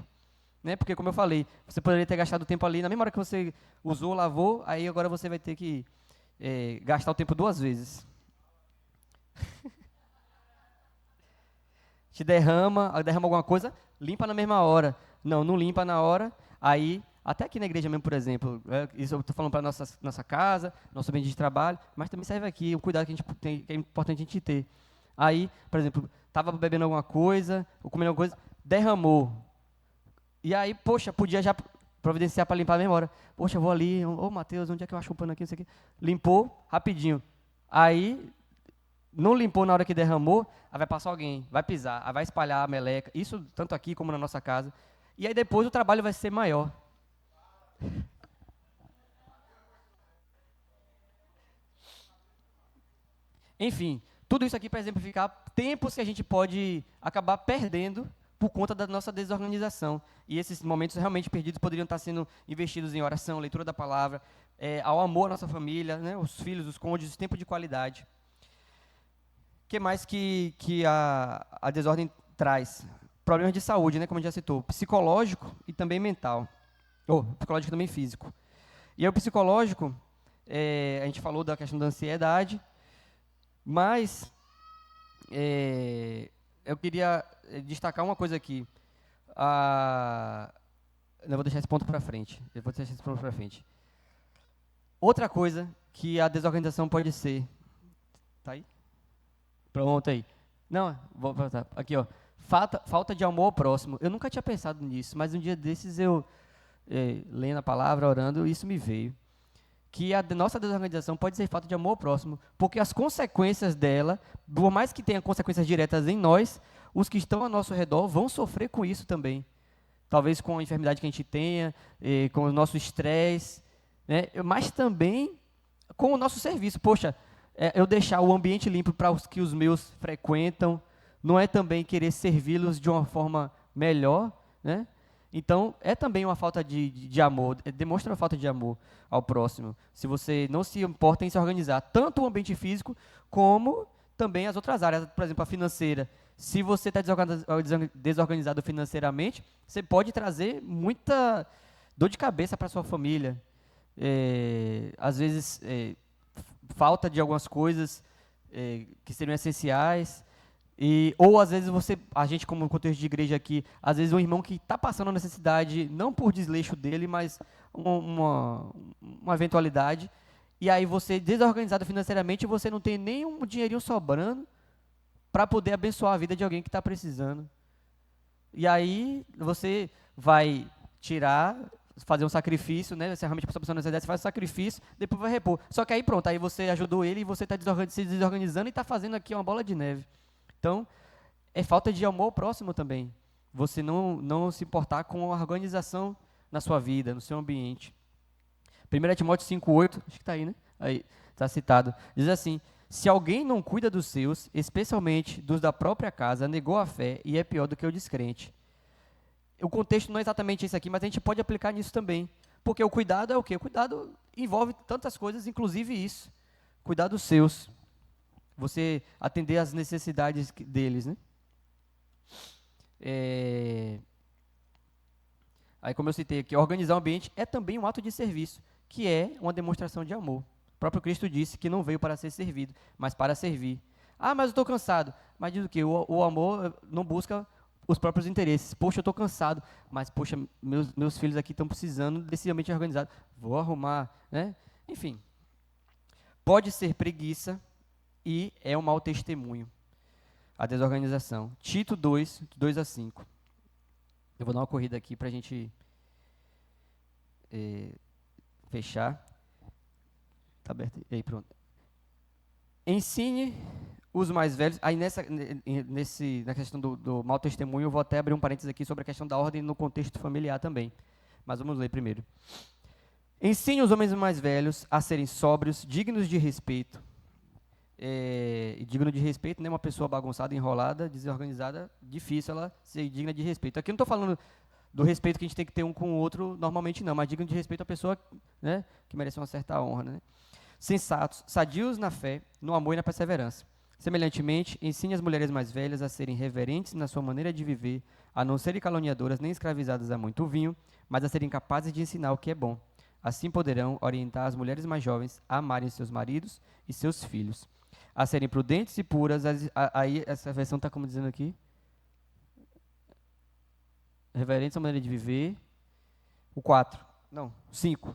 A: Né? Porque, como eu falei, você poderia ter gastado o tempo ali, na mesma hora que você usou, lavou, aí agora você vai ter que gastar o tempo 2 vezes. derrama alguma coisa, limpa na mesma hora. Não limpa na hora, aí, até aqui na igreja mesmo, por exemplo, isso eu estou falando para nossa casa, nosso ambiente de trabalho, mas também serve aqui, um cuidado que a gente tem, que é importante a gente ter. Aí, por exemplo, estava bebendo alguma coisa, ou comendo alguma coisa, derramou. E aí, poxa, podia já providenciar para limpar na mesma hora. Poxa, vou ali, Matheus, onde é que eu acho o pano aqui, não sei o quê. Limpou, rapidinho. Aí, não limpou na hora que derramou, aí vai passar alguém, vai pisar, aí vai espalhar a meleca, isso tanto aqui como na nossa casa. E aí depois o trabalho vai ser maior. Enfim, tudo isso aqui para exemplificar tempos que a gente pode acabar perdendo por conta da nossa desorganização. E esses momentos realmente perdidos poderiam estar sendo investidos em oração, leitura da palavra, ao amor à nossa família, né, os filhos, os cônjuges, tempo de qualidade. O que mais que a desordem traz? Problemas de saúde, né, como a gente já citou, psicológico e também mental. Psicológico e também físico. E aí o psicológico, a gente falou da questão da ansiedade, mas eu queria destacar uma coisa aqui. Eu vou deixar esse ponto para frente. Outra coisa que a desorganização pode ser. Tá aí? Pronto aí. Não, vou voltar. Aqui, ó. Falta de amor ao próximo. Eu nunca tinha pensado nisso, mas um dia desses eu, lendo a palavra, orando, isso me veio. Que a nossa desorganização pode ser falta de amor ao próximo, porque as consequências dela, por mais que tenha consequências diretas em nós, os que estão ao nosso redor vão sofrer com isso também. Talvez com a enfermidade que a gente tenha, com o nosso estresse, né? Mas também com o nosso serviço. Poxa, eu deixar o ambiente limpo para os que os meus frequentam, não é também querer servi-los de uma forma melhor, né? Então, é também uma falta de amor, demonstra uma falta de amor ao próximo. Se você não se importa em se organizar, tanto o ambiente físico, como também as outras áreas, por exemplo, a financeira. Se você está desorganizado financeiramente, você pode trazer muita dor de cabeça para a sua família. Às vezes, falta de algumas coisas que seriam essenciais. Ou às vezes a gente como contexto de igreja aqui, às vezes um irmão que está passando a necessidade, não por desleixo dele, mas uma eventualidade, e aí você, desorganizado financeiramente, você não tem nenhum dinheirinho sobrando para poder abençoar a vida de alguém que está precisando. E aí você vai fazer um sacrifício, né? Você realmente passou por necessidade, você faz um sacrifício, depois vai repor. Só que aí pronto, aí você ajudou ele e você está se desorganizando e está fazendo aqui uma bola de neve. Então, é falta de amor ao próximo também. Você não se importar com a organização na sua vida, no seu ambiente. 1 Timóteo 5,8, acho que está aí, né? Aí, está citado. Diz assim, se alguém não cuida dos seus, especialmente dos da própria casa, negou a fé e é pior do que o descrente. O contexto não é exatamente esse aqui, mas a gente pode aplicar nisso também. Porque o cuidado é o quê? O cuidado envolve tantas coisas, inclusive isso. Cuidar dos seus. Você atender às necessidades deles, né? Aí, como eu citei aqui, organizar o ambiente é também um ato de serviço, que é uma demonstração de amor. O próprio Cristo disse que não veio para ser servido, mas para servir. Ah, mas eu estou cansado. Mas diz o quê? O amor não busca os próprios interesses. Poxa, eu estou cansado, mas, poxa, meus filhos aqui estão precisando desse ambiente organizado. Vou arrumar, né? Enfim, pode ser preguiça e é um mau testemunho, a desorganização. Tito 2, 2 a 5. Eu vou dar uma corrida aqui para a gente fechar. Está aberto aí, pronto. Ensine os mais velhos. Aí na questão do mau testemunho, eu vou até abrir um parênteses aqui sobre a questão da ordem no contexto familiar também. Mas vamos ler primeiro. Ensine os homens mais velhos a serem sóbrios, dignos de respeito. Digno de respeito, né? Uma pessoa bagunçada, enrolada, desorganizada, difícil ela ser digna de respeito. Aqui eu não estou falando do respeito que a gente tem que ter um com o outro, normalmente não, mas digno de respeito a pessoa, né, que merece uma certa honra. Né? Sensatos, sadios na fé, no amor e na perseverança. Semelhantemente, ensine as mulheres mais velhas a serem reverentes na sua maneira de viver, a não serem caluniadoras nem escravizadas a muito vinho, mas a serem capazes de ensinar o que é bom. Assim poderão orientar as mulheres mais jovens a amarem seus maridos e seus filhos, a serem prudentes e puras. Aí essa versão está como dizendo aqui? Reverentes à maneira de viver. O 4. Não, 5.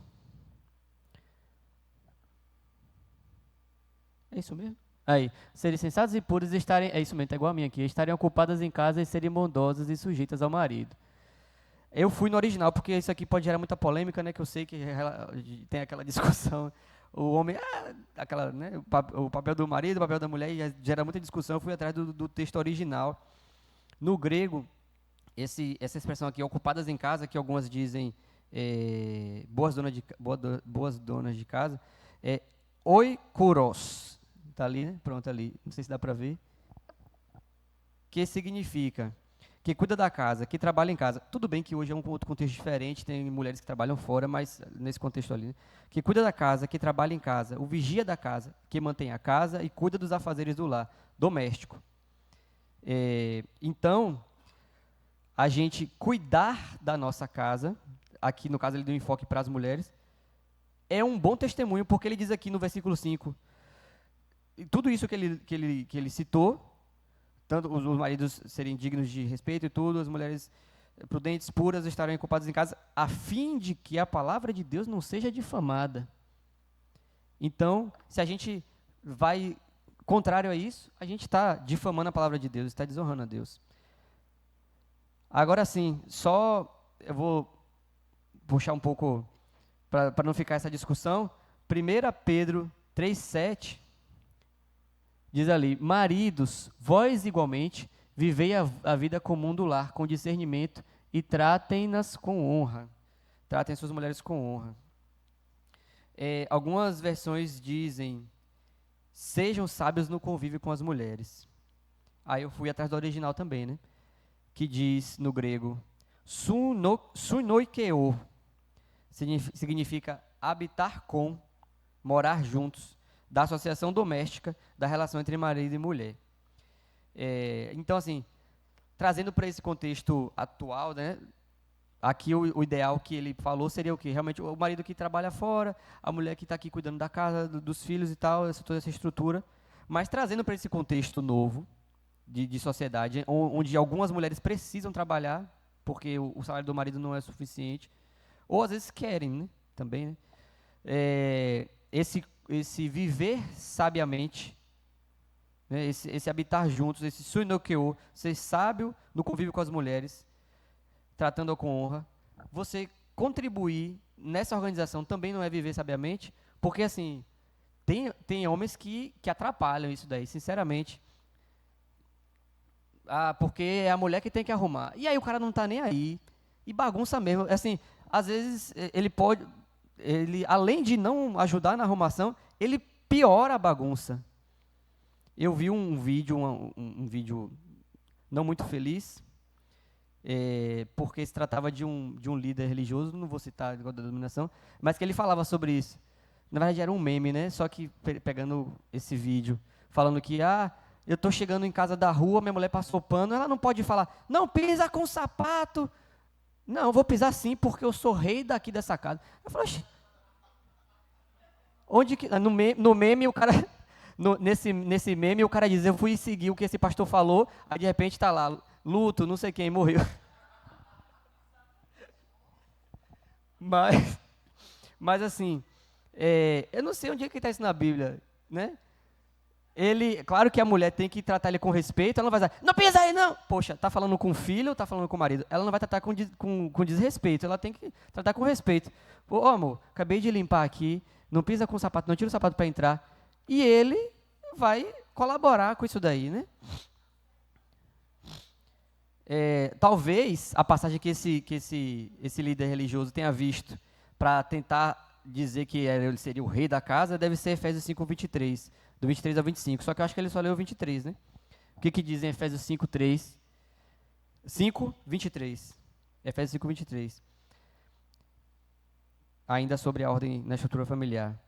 A: É isso mesmo? Aí, serem sensatas e puras, estarem, é isso mesmo, tá igual a minha aqui, estarem ocupadas em casa e serem bondosas e sujeitas ao marido. Eu fui no original, porque isso aqui pode gerar muita polêmica, né, que eu sei que tem aquela discussão, o homem, né, o papel do marido, o papel da mulher, e gera muita discussão. Eu fui atrás do texto original. No grego, essa expressão aqui, ocupadas em casa, que algumas dizem boas donas de casa, é oikuros. Está ali, né? Pronto, ali. Não sei se dá para ver. Que significa que cuida da casa, que trabalha em casa. Tudo bem que hoje é um outro contexto diferente, tem mulheres que trabalham fora, mas nesse contexto ali. Né? Que cuida da casa, que trabalha em casa, o vigia da casa, que mantém a casa e cuida dos afazeres do lar, doméstico. Então, a gente cuidar da nossa casa, aqui no caso ele deu um enfoque para as mulheres, é um bom testemunho, porque ele diz aqui no versículo 5, tudo isso que ele citou, tanto os maridos serem dignos de respeito e tudo, as mulheres prudentes, puras, estarem ocupadas em casa, a fim de que a palavra de Deus não seja difamada. Então, se a gente vai contrário a isso, a gente está difamando a palavra de Deus, está desonrando a Deus. Agora sim, eu vou puxar um pouco, para não ficar essa discussão, 1 Pedro 3,7, diz ali, maridos, vós igualmente, vivei a vida comum do lar, com discernimento, e tratem-nas com honra. Tratem suas mulheres com honra. Algumas versões dizem, sejam sábios no convívio com as mulheres. Aí eu fui atrás do original também, né? Que diz no grego, sunoikeo, significa habitar com, morar juntos, da associação doméstica, da relação entre marido e mulher. Então, assim, trazendo para esse contexto atual, né, aqui o ideal que ele falou seria o quê? Realmente o marido que trabalha fora, a mulher que está aqui cuidando da casa, dos filhos e tal, toda essa estrutura, mas trazendo para esse contexto novo de sociedade, onde algumas mulheres precisam trabalhar, porque o salário do marido não é suficiente, ou às vezes querem, né, também, né? Esse viver sabiamente, né, esse habitar juntos, esse suinokeo, ser sábio no convívio com as mulheres, tratando-a com honra, você contribuir nessa organização também não é viver sabiamente, porque assim, tem homens que atrapalham isso daí, sinceramente. Porque é a mulher que tem que arrumar. E aí o cara não está nem aí, e bagunça mesmo. Assim, às vezes ele além de não ajudar na arrumação, ele piora a bagunça. Eu vi um vídeo não muito feliz, porque se tratava de um líder religioso, não vou citar igual da denominação, mas que ele falava sobre isso. Na verdade era um meme, né? Só que pegando esse vídeo, falando que, eu estou chegando em casa da rua, minha mulher passou pano, ela não pode falar, não pisa com sapato. Não, eu vou pisar sim, porque eu sou rei daqui dessa casa. Eu falo, oxi, onde que... No meme, o cara... nesse meme, o cara diz, eu fui seguir o que esse pastor falou, aí de repente está lá, luto, não sei quem, morreu. Mas, mas assim, eu não sei onde é que está isso na Bíblia, né? Claro que a mulher tem que tratar ele com respeito, ela não vai dizer, não pisa aí não! Poxa, tá falando com o filho, tá falando com o marido, ela não vai tratar com desrespeito, ela tem que tratar com respeito. Ô amor, acabei de limpar aqui, não pisa com o sapato, não tira o sapato para entrar, e ele vai colaborar com isso daí, né? Talvez a passagem que esse líder religioso tenha visto para tentar dizer que ele seria o rei da casa deve ser Efésios 5, 23, do 23 ao 25. Só que eu acho que ele só leu o 23, né? O que diz em Efésios 5, 3? 5, 23. Efésios 5, 23. Ainda sobre a ordem na estrutura familiar.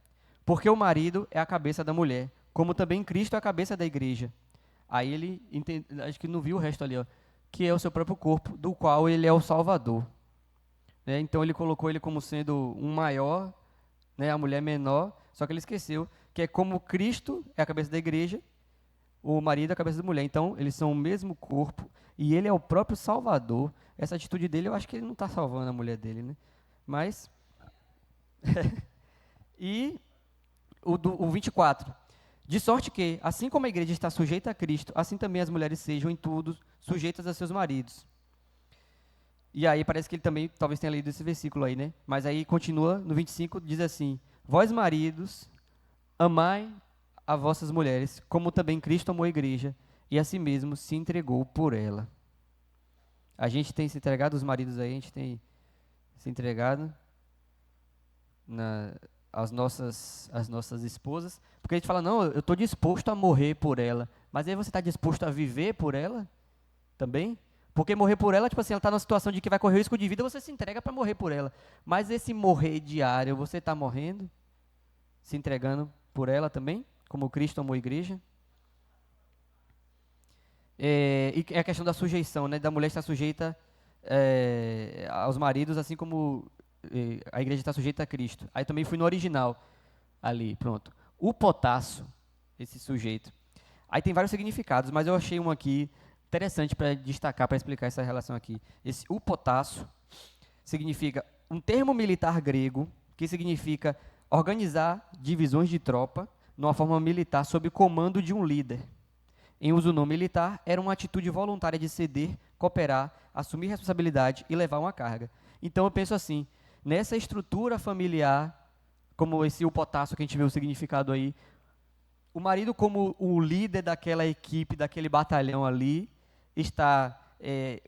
A: Porque o marido é a cabeça da mulher, como também Cristo é a cabeça da igreja. Aí ele, acho que não viu o resto ali, ó, que é o seu próprio corpo, do qual ele é o Salvador. Então ele colocou ele como sendo um maior, né, a mulher menor, só que ele esqueceu que é como Cristo é a cabeça da igreja, o marido é a cabeça da mulher. Então eles são o mesmo corpo e ele é o próprio Salvador. Essa atitude dele, eu acho que ele não está salvando a mulher dele, né? Mas e o 24. De sorte que, assim como a igreja está sujeita a Cristo, assim também as mulheres sejam em tudo sujeitas a seus maridos. E aí parece que ele também talvez tenha lido esse versículo aí, né? Mas aí continua no 25, diz assim: vós maridos, amai a vossas mulheres, como também Cristo amou a igreja, e a si mesmo se entregou por ela. A gente tem se entregado, os maridos aí, a gente tem se entregado às nossas esposas, porque a gente fala, não, eu estou disposto a morrer por ela, mas aí você está disposto a viver por ela também? Porque morrer por ela, tipo assim, ela está numa situação de que vai correr risco de vida, você se entrega para morrer por ela. Mas esse morrer diário, você está morrendo? Se entregando por ela também? Como Cristo amou a igreja? E a questão da sujeição, né? Da mulher estar sujeita aos maridos, assim como a igreja está sujeita a Cristo. Aí também fui no original, ali, pronto. O potasso, esse sujeito. Aí tem vários significados, mas eu achei um aqui interessante para destacar, para explicar essa relação aqui. O potasso significa um termo militar grego que significa organizar divisões de tropa numa forma militar sob comando de um líder. Em uso não militar, era uma atitude voluntária de ceder, cooperar, assumir responsabilidade e levar uma carga. Então eu penso assim, nessa estrutura familiar, como o potássio que a gente vê o significado aí, o marido como o líder daquela equipe, daquele batalhão ali, está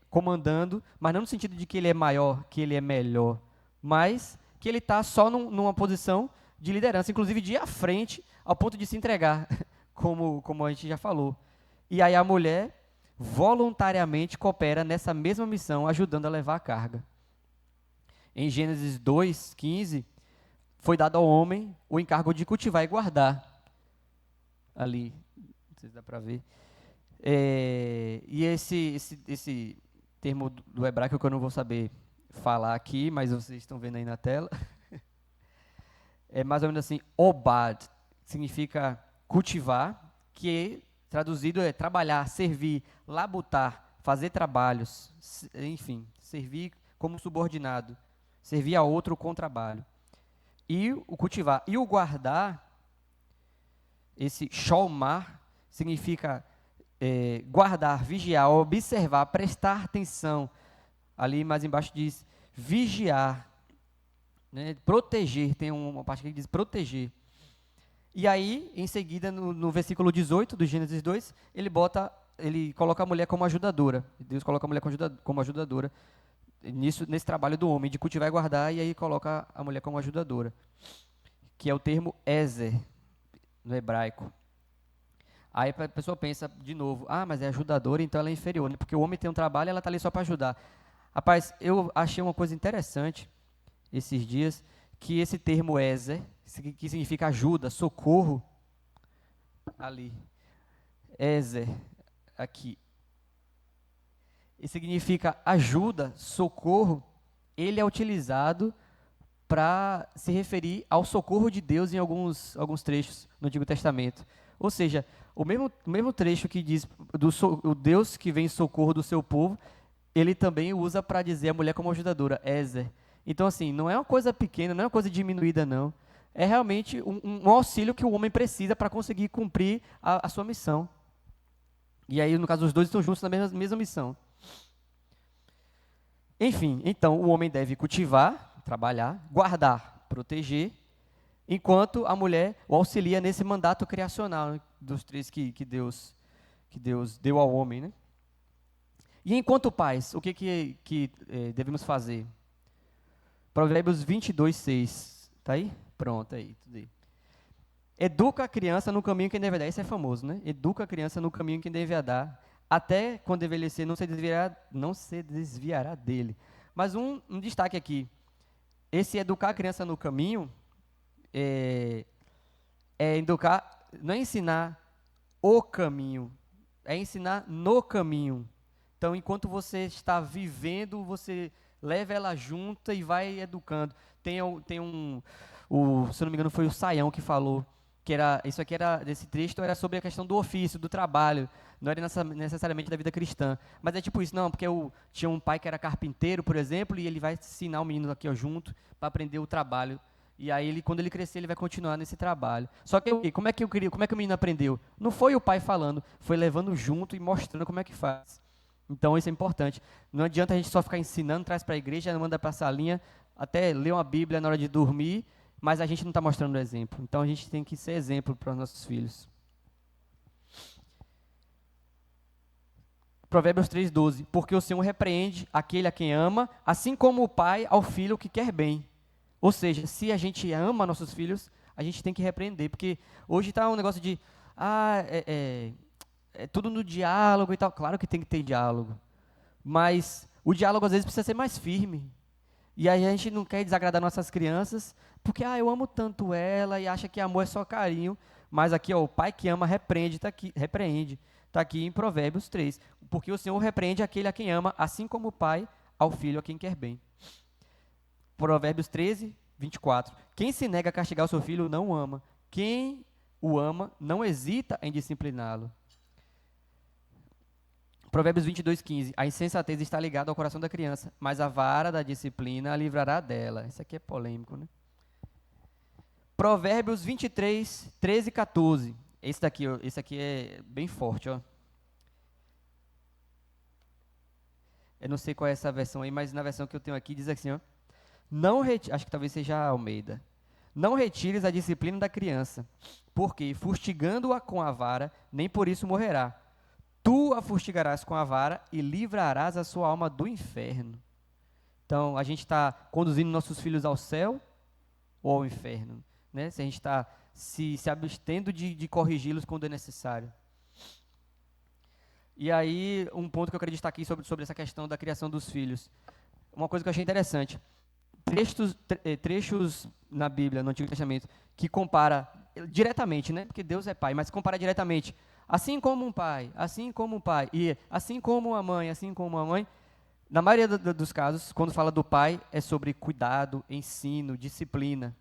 A: comandando, mas não no sentido de que ele é maior, que ele é melhor, mas que ele está só numa posição de liderança, inclusive de ir à frente, ao ponto de se entregar, como a gente já falou. E aí a mulher voluntariamente coopera nessa mesma missão, ajudando a levar a carga. Em Gênesis 2, 15, foi dado ao homem o encargo de cultivar e guardar. Ali, não sei se dá para ver. E esse termo do hebraico que eu não vou saber falar aqui, mas vocês estão vendo aí na tela. É mais ou menos assim, obad, significa cultivar, que traduzido é trabalhar, servir, labutar, fazer trabalhos, enfim, servir como subordinado, servir a outro com trabalho. E o cultivar. E o guardar, esse sholmar, significa guardar, vigiar, observar, prestar atenção. Ali mais embaixo diz vigiar, né, proteger, tem uma parte que diz proteger. E aí, em seguida, no versículo 18 do Gênesis 2, ele coloca a mulher como ajudadora. Deus coloca a mulher como ajudadora nesse trabalho do homem, de cultivar e guardar, e aí coloca a mulher como ajudadora, que é o termo ezer, no hebraico. Aí a pessoa pensa, de novo, mas é ajudadora, então ela é inferior, né? Porque o homem tem um trabalho e ela está ali só para ajudar. Rapaz, eu achei uma coisa interessante esses dias, que esse termo ezer, que significa ajuda, socorro, ali, Ezer, aqui. E significa ajuda, socorro. Ele é utilizado para se referir ao socorro de Deus em alguns trechos no Antigo Testamento. Ou seja, o mesmo trecho que diz o Deus que vem em socorro do seu povo, ele também usa para dizer a mulher como ajudadora, Ezer. Então, assim, não é uma coisa pequena, não é uma coisa diminuída, não. É realmente um auxílio que o homem precisa para conseguir cumprir a sua missão. E aí, no caso, os dois estão juntos na mesma missão. Enfim, então, o homem deve cultivar, trabalhar, guardar, proteger, enquanto a mulher o auxilia nesse mandato criacional, né, dos três que Deus deu ao homem, né? E enquanto pais, o que devemos fazer? Provérbios 22:6. Tá aí? Pronto, aí, tudo aí. Educa a criança no caminho que deve dar. Isso é famoso, né? Educa a criança no caminho que deve dar. Até quando envelhecer, não se desviará dele. Mas um destaque aqui. Esse educar a criança no caminho é educar, não é ensinar o caminho, é ensinar no caminho. Então, enquanto você está vivendo, você leva ela junta e vai educando. Se eu não me engano, foi o Saião que falou que esse texto era sobre a questão do ofício, do trabalho, não era necessariamente da vida cristã. Mas é tipo isso, não, porque tinha um pai que era carpinteiro, por exemplo, e ele vai ensinar o menino aqui, ó, junto, para aprender o trabalho. E aí, quando ele crescer, ele vai continuar nesse trabalho. Só que, como é que o menino aprendeu? Não foi o pai falando, foi levando junto e mostrando como é que faz. Então, isso é importante. Não adianta a gente só ficar ensinando, traz para a igreja, manda para a salinha, até ler uma Bíblia na hora de dormir, mas a gente não está mostrando o exemplo. Então, a gente tem que ser exemplo para os nossos filhos. Provérbios 3:12. Porque o Senhor repreende aquele a quem ama, assim como o pai ao filho que quer bem. Ou seja, se a gente ama nossos filhos, a gente tem que repreender. Porque hoje está um negócio de, é tudo no diálogo e tal. Claro que tem que ter diálogo. Mas o diálogo, às vezes, precisa ser mais firme. E aí a gente não quer desagradar nossas crianças, porque eu amo tanto ela e acha que amor é só carinho. Mas aqui, ó, o pai que ama repreende, está aqui, repreende. Está aqui em Provérbios 3. Porque o Senhor repreende aquele a quem ama, assim como o pai ao filho a quem quer bem. Provérbios 13:24. Quem se nega a castigar o seu filho não o ama. Quem o ama não hesita em discipliná-lo. Provérbios 22:15. A insensatez está ligada ao coração da criança, mas a vara da disciplina a livrará dela. Isso aqui é polêmico, né? Provérbios 23:13-14. Esse aqui é bem forte, ó. Eu não sei qual é essa versão aí, mas na versão que eu tenho aqui diz assim, ó. Acho que talvez seja a Almeida. Não retires a disciplina da criança, porque fustigando-a com a vara, nem por isso morrerá. Tu a fustigarás com a vara e livrarás a sua alma do inferno. Então, a gente está conduzindo nossos filhos ao céu ou ao inferno, né? Se a gente está se abstendo de corrigi-los quando é necessário. E aí, um ponto que eu queria destacar aqui sobre essa questão da criação dos filhos. Uma coisa que eu achei interessante. Trechos na Bíblia, no Antigo Testamento, que compara diretamente, né? Porque Deus é pai, mas compara diretamente. Assim como um pai, e assim como a mãe, na maioria dos casos, quando fala do pai, é sobre cuidado, ensino, disciplina.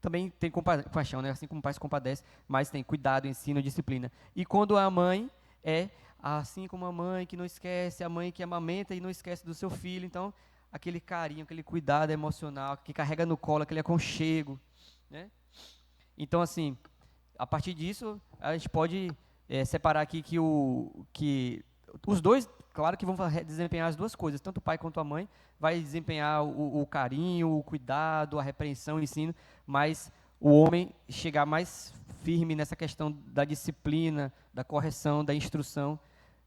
A: Também tem compaixão, né? Assim como o pai se compadece, mas tem cuidado, ensino, disciplina. E quando a mãe é assim como a mãe que não esquece, a mãe que amamenta e não esquece do seu filho. Então, aquele carinho, aquele cuidado emocional, que carrega no colo, aquele aconchego, né? Então, assim, a partir disso, a gente pode separar aqui que os dois, claro que vão desempenhar as duas coisas, tanto o pai quanto a mãe, vai desempenhar o carinho, o cuidado, a repreensão, o ensino, mas o homem chegar mais firme nessa questão da disciplina, da correção, da instrução,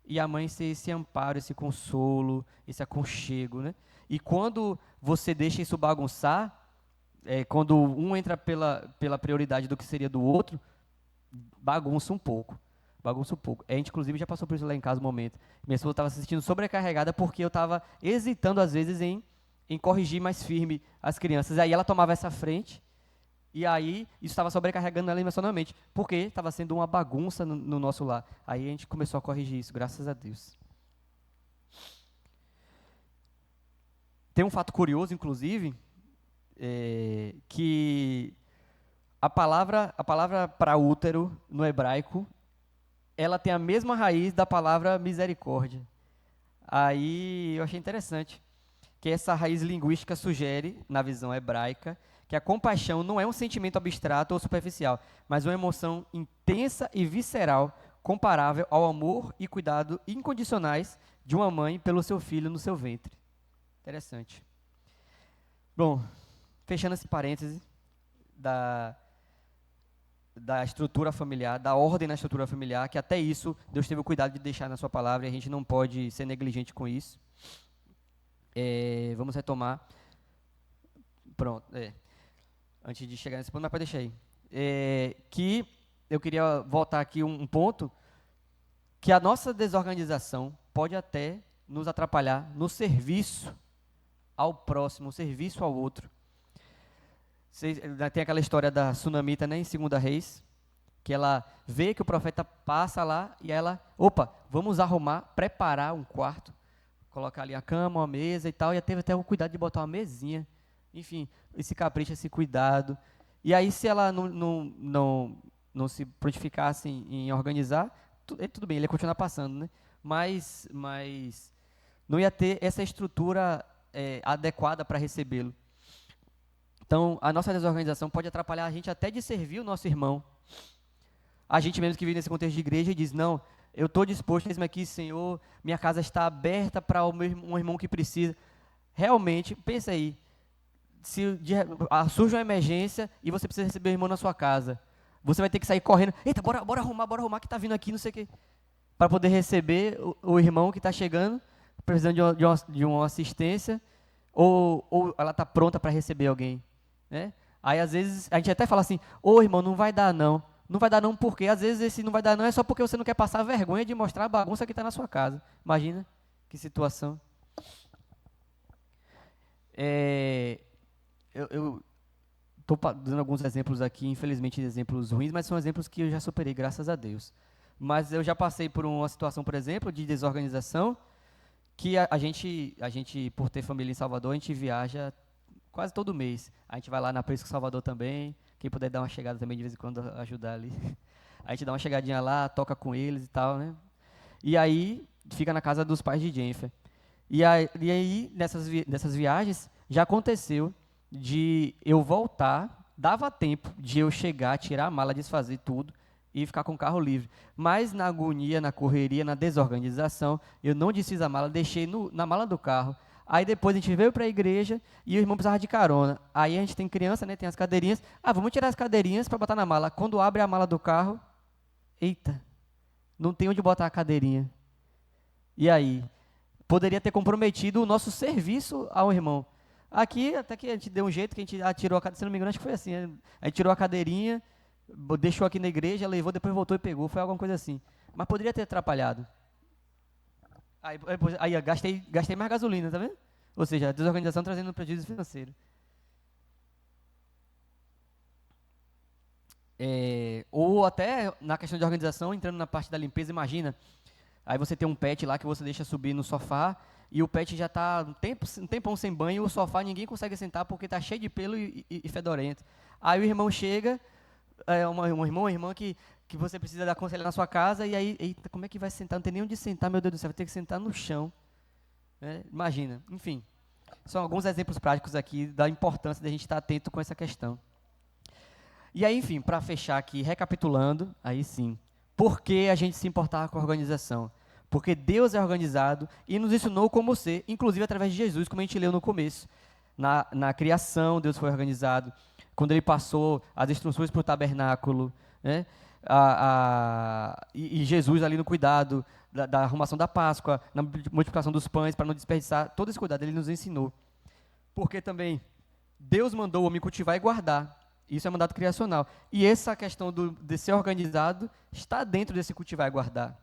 A: e a mãe ser esse amparo, esse consolo, esse aconchego, né? E quando você deixa isso bagunçar, quando um entra pela prioridade do que seria do outro, bagunça um pouco. A gente, inclusive, já passou por isso lá em casa um momento. Minha esposa estava se sentindo sobrecarregada porque eu estava hesitando, às vezes, em corrigir mais firme as crianças. Aí ela tomava essa frente E aí, isso estava sobrecarregando ela emocionalmente, porque estava sendo uma bagunça no nosso lar. Aí a gente começou a corrigir isso, graças a Deus. Tem um fato curioso, inclusive, que a palavra para útero, no hebraico, ela tem a mesma raiz da palavra misericórdia. Aí eu achei interessante que essa raiz linguística sugere, na visão hebraica, que a compaixão não é um sentimento abstrato ou superficial, mas uma emoção intensa e visceral, comparável ao amor e cuidado incondicionais de uma mãe pelo seu filho no seu ventre. Interessante. Bom, fechando esse parêntese da estrutura familiar, da ordem na estrutura familiar, que até isso Deus teve o cuidado de deixar na sua palavra e a gente não pode ser negligente com isso. Vamos retomar. Pronto. Antes de chegar nesse ponto, mas pode deixar aí. Que eu queria voltar aqui um ponto, que a nossa desorganização pode até nos atrapalhar no serviço ao próximo, no serviço ao outro. Tem aquela história da Sunamita, né, em 2 Reis, que ela vê que o profeta passa lá e ela, opa, vamos arrumar, preparar um quarto, colocar ali a cama, uma mesa e tal, e teve até o cuidado de botar uma mesinha, enfim, esse capricho, esse cuidado. E aí, se ela não se prontificasse em organizar, tudo bem, ele ia continuar passando, né? Mas não ia ter essa estrutura adequada para recebê-lo. Então, a nossa desorganização pode atrapalhar a gente até de servir o nosso irmão. A gente mesmo que vive nesse contexto de igreja e diz, não, eu estou disposto mesmo aqui, Senhor, minha casa está aberta para um irmão que precisa. Realmente, pensa aí, se surge uma emergência e você precisa receber o irmão na sua casa, você vai ter que sair correndo, eita, bora arrumar que está vindo aqui, não sei o quê, para poder receber o irmão que está chegando, precisando de uma assistência, ou ela está pronta para receber alguém. Né? Aí, às vezes, a gente até fala assim, irmão, não vai dar não. Não vai dar não porque, às vezes, esse não vai dar não é só porque você não quer passar vergonha de mostrar a bagunça que está na sua casa. Imagina que situação. Eu estou dando alguns exemplos aqui, infelizmente exemplos ruins, mas são exemplos que eu já superei, graças a Deus. Mas eu já passei por uma situação, por exemplo, de desorganização, que a gente, por ter família em Salvador, a gente viaja quase todo mês. A gente vai lá na Prisco Salvador também. Quem puder dar uma chegada também de vez em quando, ajudar ali. A gente dá uma chegadinha lá, toca com eles e tal, né? E aí, fica na casa dos pais de Jennifer. E aí nessas viagens, já aconteceu de eu voltar, dava tempo de eu chegar, tirar a mala, desfazer tudo e ficar com o carro livre. Mas na agonia, na correria, na desorganização, eu não desfiz a mala, deixei na mala do carro. Aí depois a gente veio para a igreja e o irmão precisava de carona. Aí a gente tem criança, né, tem as cadeirinhas. Vamos tirar as cadeirinhas para botar na mala. Quando abre a mala do carro, eita, não tem onde botar a cadeirinha. E aí? Poderia ter comprometido o nosso serviço ao irmão. Aqui, até que a gente deu um jeito, que a gente tirou a cadeirinha, se não me engano, acho que foi assim. A gente tirou a cadeirinha, deixou aqui na igreja, levou, depois voltou e pegou. Foi alguma coisa assim. Mas poderia ter atrapalhado. Aí eu gastei mais gasolina, tá vendo? Ou seja, a desorganização trazendo prejuízo financeiro. Ou até na questão de organização, entrando na parte da limpeza, imagina, aí você tem um pet lá que você deixa subir no sofá e o pet já está um tempão sem banho, o sofá ninguém consegue sentar porque está cheio de pelo e fedorento. Aí o irmão chega, um irmão, uma irmã que você precisa dar conselho na sua casa, e aí, eita, como é que vai sentar? Não tem nem onde sentar, meu Deus do céu, vai ter que sentar no chão. Né? Imagina, enfim. São alguns exemplos práticos aqui da importância de a gente estar atento com essa questão. E aí, enfim, para fechar aqui, recapitulando, aí sim, por que a gente se importava com a organização? Porque Deus é organizado e nos ensinou como ser, inclusive através de Jesus, como a gente leu no começo. Na criação, Deus foi organizado. Quando Ele passou as instruções para o tabernáculo, né? E Jesus ali no cuidado da arrumação da Páscoa, na multiplicação dos pães, para não desperdiçar, todo esse cuidado Ele nos ensinou. Porque também Deus mandou o homem cultivar e guardar. Isso é mandato criacional. E essa questão de ser organizado está dentro desse cultivar e guardar.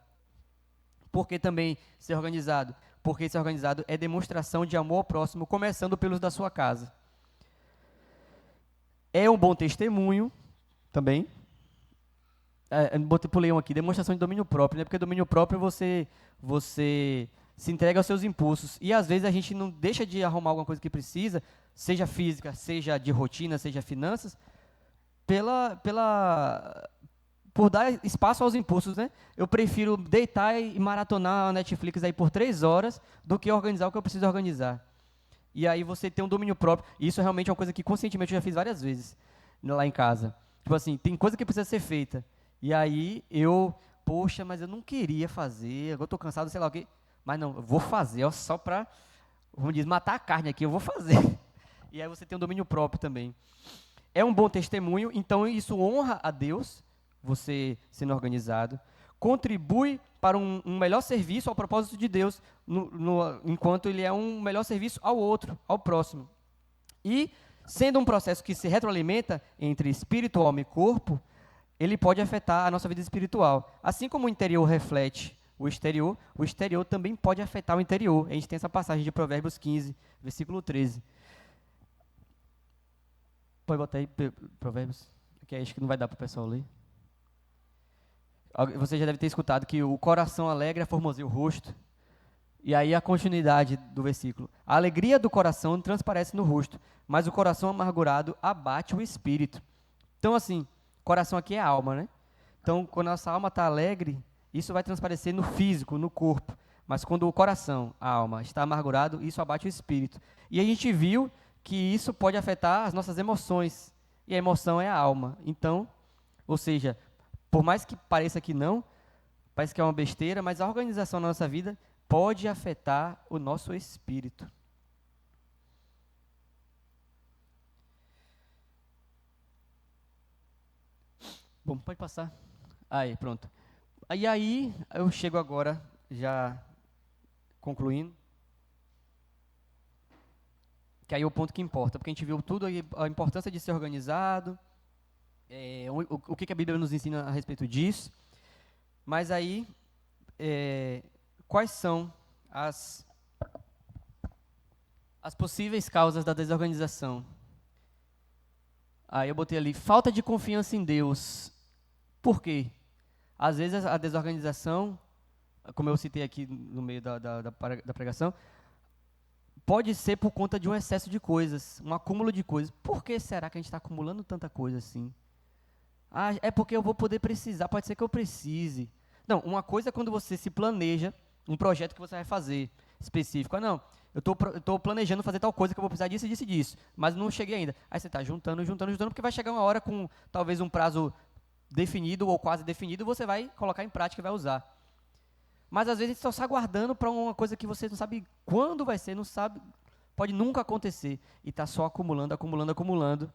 A: Por que também ser organizado? Porque ser organizado é demonstração de amor ao próximo, começando pelos da sua casa. É um bom testemunho também. Pulei um aqui, demonstração de domínio próprio, né? Porque domínio próprio você se entrega aos seus impulsos. E às vezes a gente não deixa de arrumar alguma coisa que precisa, seja física, seja de rotina, seja finanças, por dar espaço aos impulsos, né? Eu prefiro deitar e maratonar a Netflix aí por 3 horas do que organizar o que eu preciso organizar. E aí você tem um domínio próprio. E isso é realmente uma coisa que conscientemente eu já fiz várias vezes lá em casa. Tipo assim, tem coisa que precisa ser feita. E aí poxa, mas eu não queria fazer, agora eu estou cansado, sei lá o quê. Mas não, eu vou fazer, ó, só para, vamos dizer, matar a carne aqui, eu vou fazer. E aí você tem um domínio próprio também. É um bom testemunho, então isso honra a Deus, você sendo organizado. Contribui para um melhor serviço ao propósito de Deus, enquanto ele é um melhor serviço ao outro, ao próximo. E, sendo um processo que se retroalimenta entre espírito, alma e corpo, ele pode afetar a nossa vida espiritual. Assim como o interior reflete o exterior também pode afetar o interior. A gente tem essa passagem de Provérbios 15, versículo 13. Pode botar aí, Provérbios, que acho que não vai dar para o pessoal ler. Você já deve ter escutado que o coração alegre formoseia o rosto. E aí a continuidade do versículo. A alegria do coração transparece no rosto, mas o coração amargurado abate o espírito. Então, assim, coração aqui é a alma, né? Então, quando a nossa alma está alegre, isso vai transparecer no físico, no corpo. Mas quando o coração, a alma, está amargurado, isso abate o espírito. E a gente viu que isso pode afetar as nossas emoções. E a emoção é a alma. Então, ou seja, por mais que pareça que não, parece que é uma besteira, mas a organização na nossa vida pode afetar o nosso espírito. Bom, pode passar. Aí, pronto. E aí, eu chego agora, já concluindo, que aí é o ponto que importa, porque a gente viu tudo, a importância de ser organizado, o que a Bíblia nos ensina a respeito disso, mas aí, quais são as possíveis causas da desorganização? Aí eu botei ali, falta de confiança em Deus. Por quê? Às vezes a desorganização, como eu citei aqui no meio da pregação, pode ser por conta de um excesso de coisas, um acúmulo de coisas. Por que será que a gente está acumulando tanta coisa assim? Ah, é porque eu vou poder precisar, pode ser que eu precise. Não, uma coisa é quando você se planeja um projeto que você vai fazer específico. Ah, não, eu estou planejando fazer tal coisa que eu vou precisar disso, disso e disso, mas não cheguei ainda. Aí você está juntando, porque vai chegar uma hora com talvez um prazo definido ou quase definido, você vai colocar em prática e vai usar. Mas às vezes você só está aguardando para uma coisa que você não sabe quando vai ser, não sabe, pode nunca acontecer, e está só acumulando,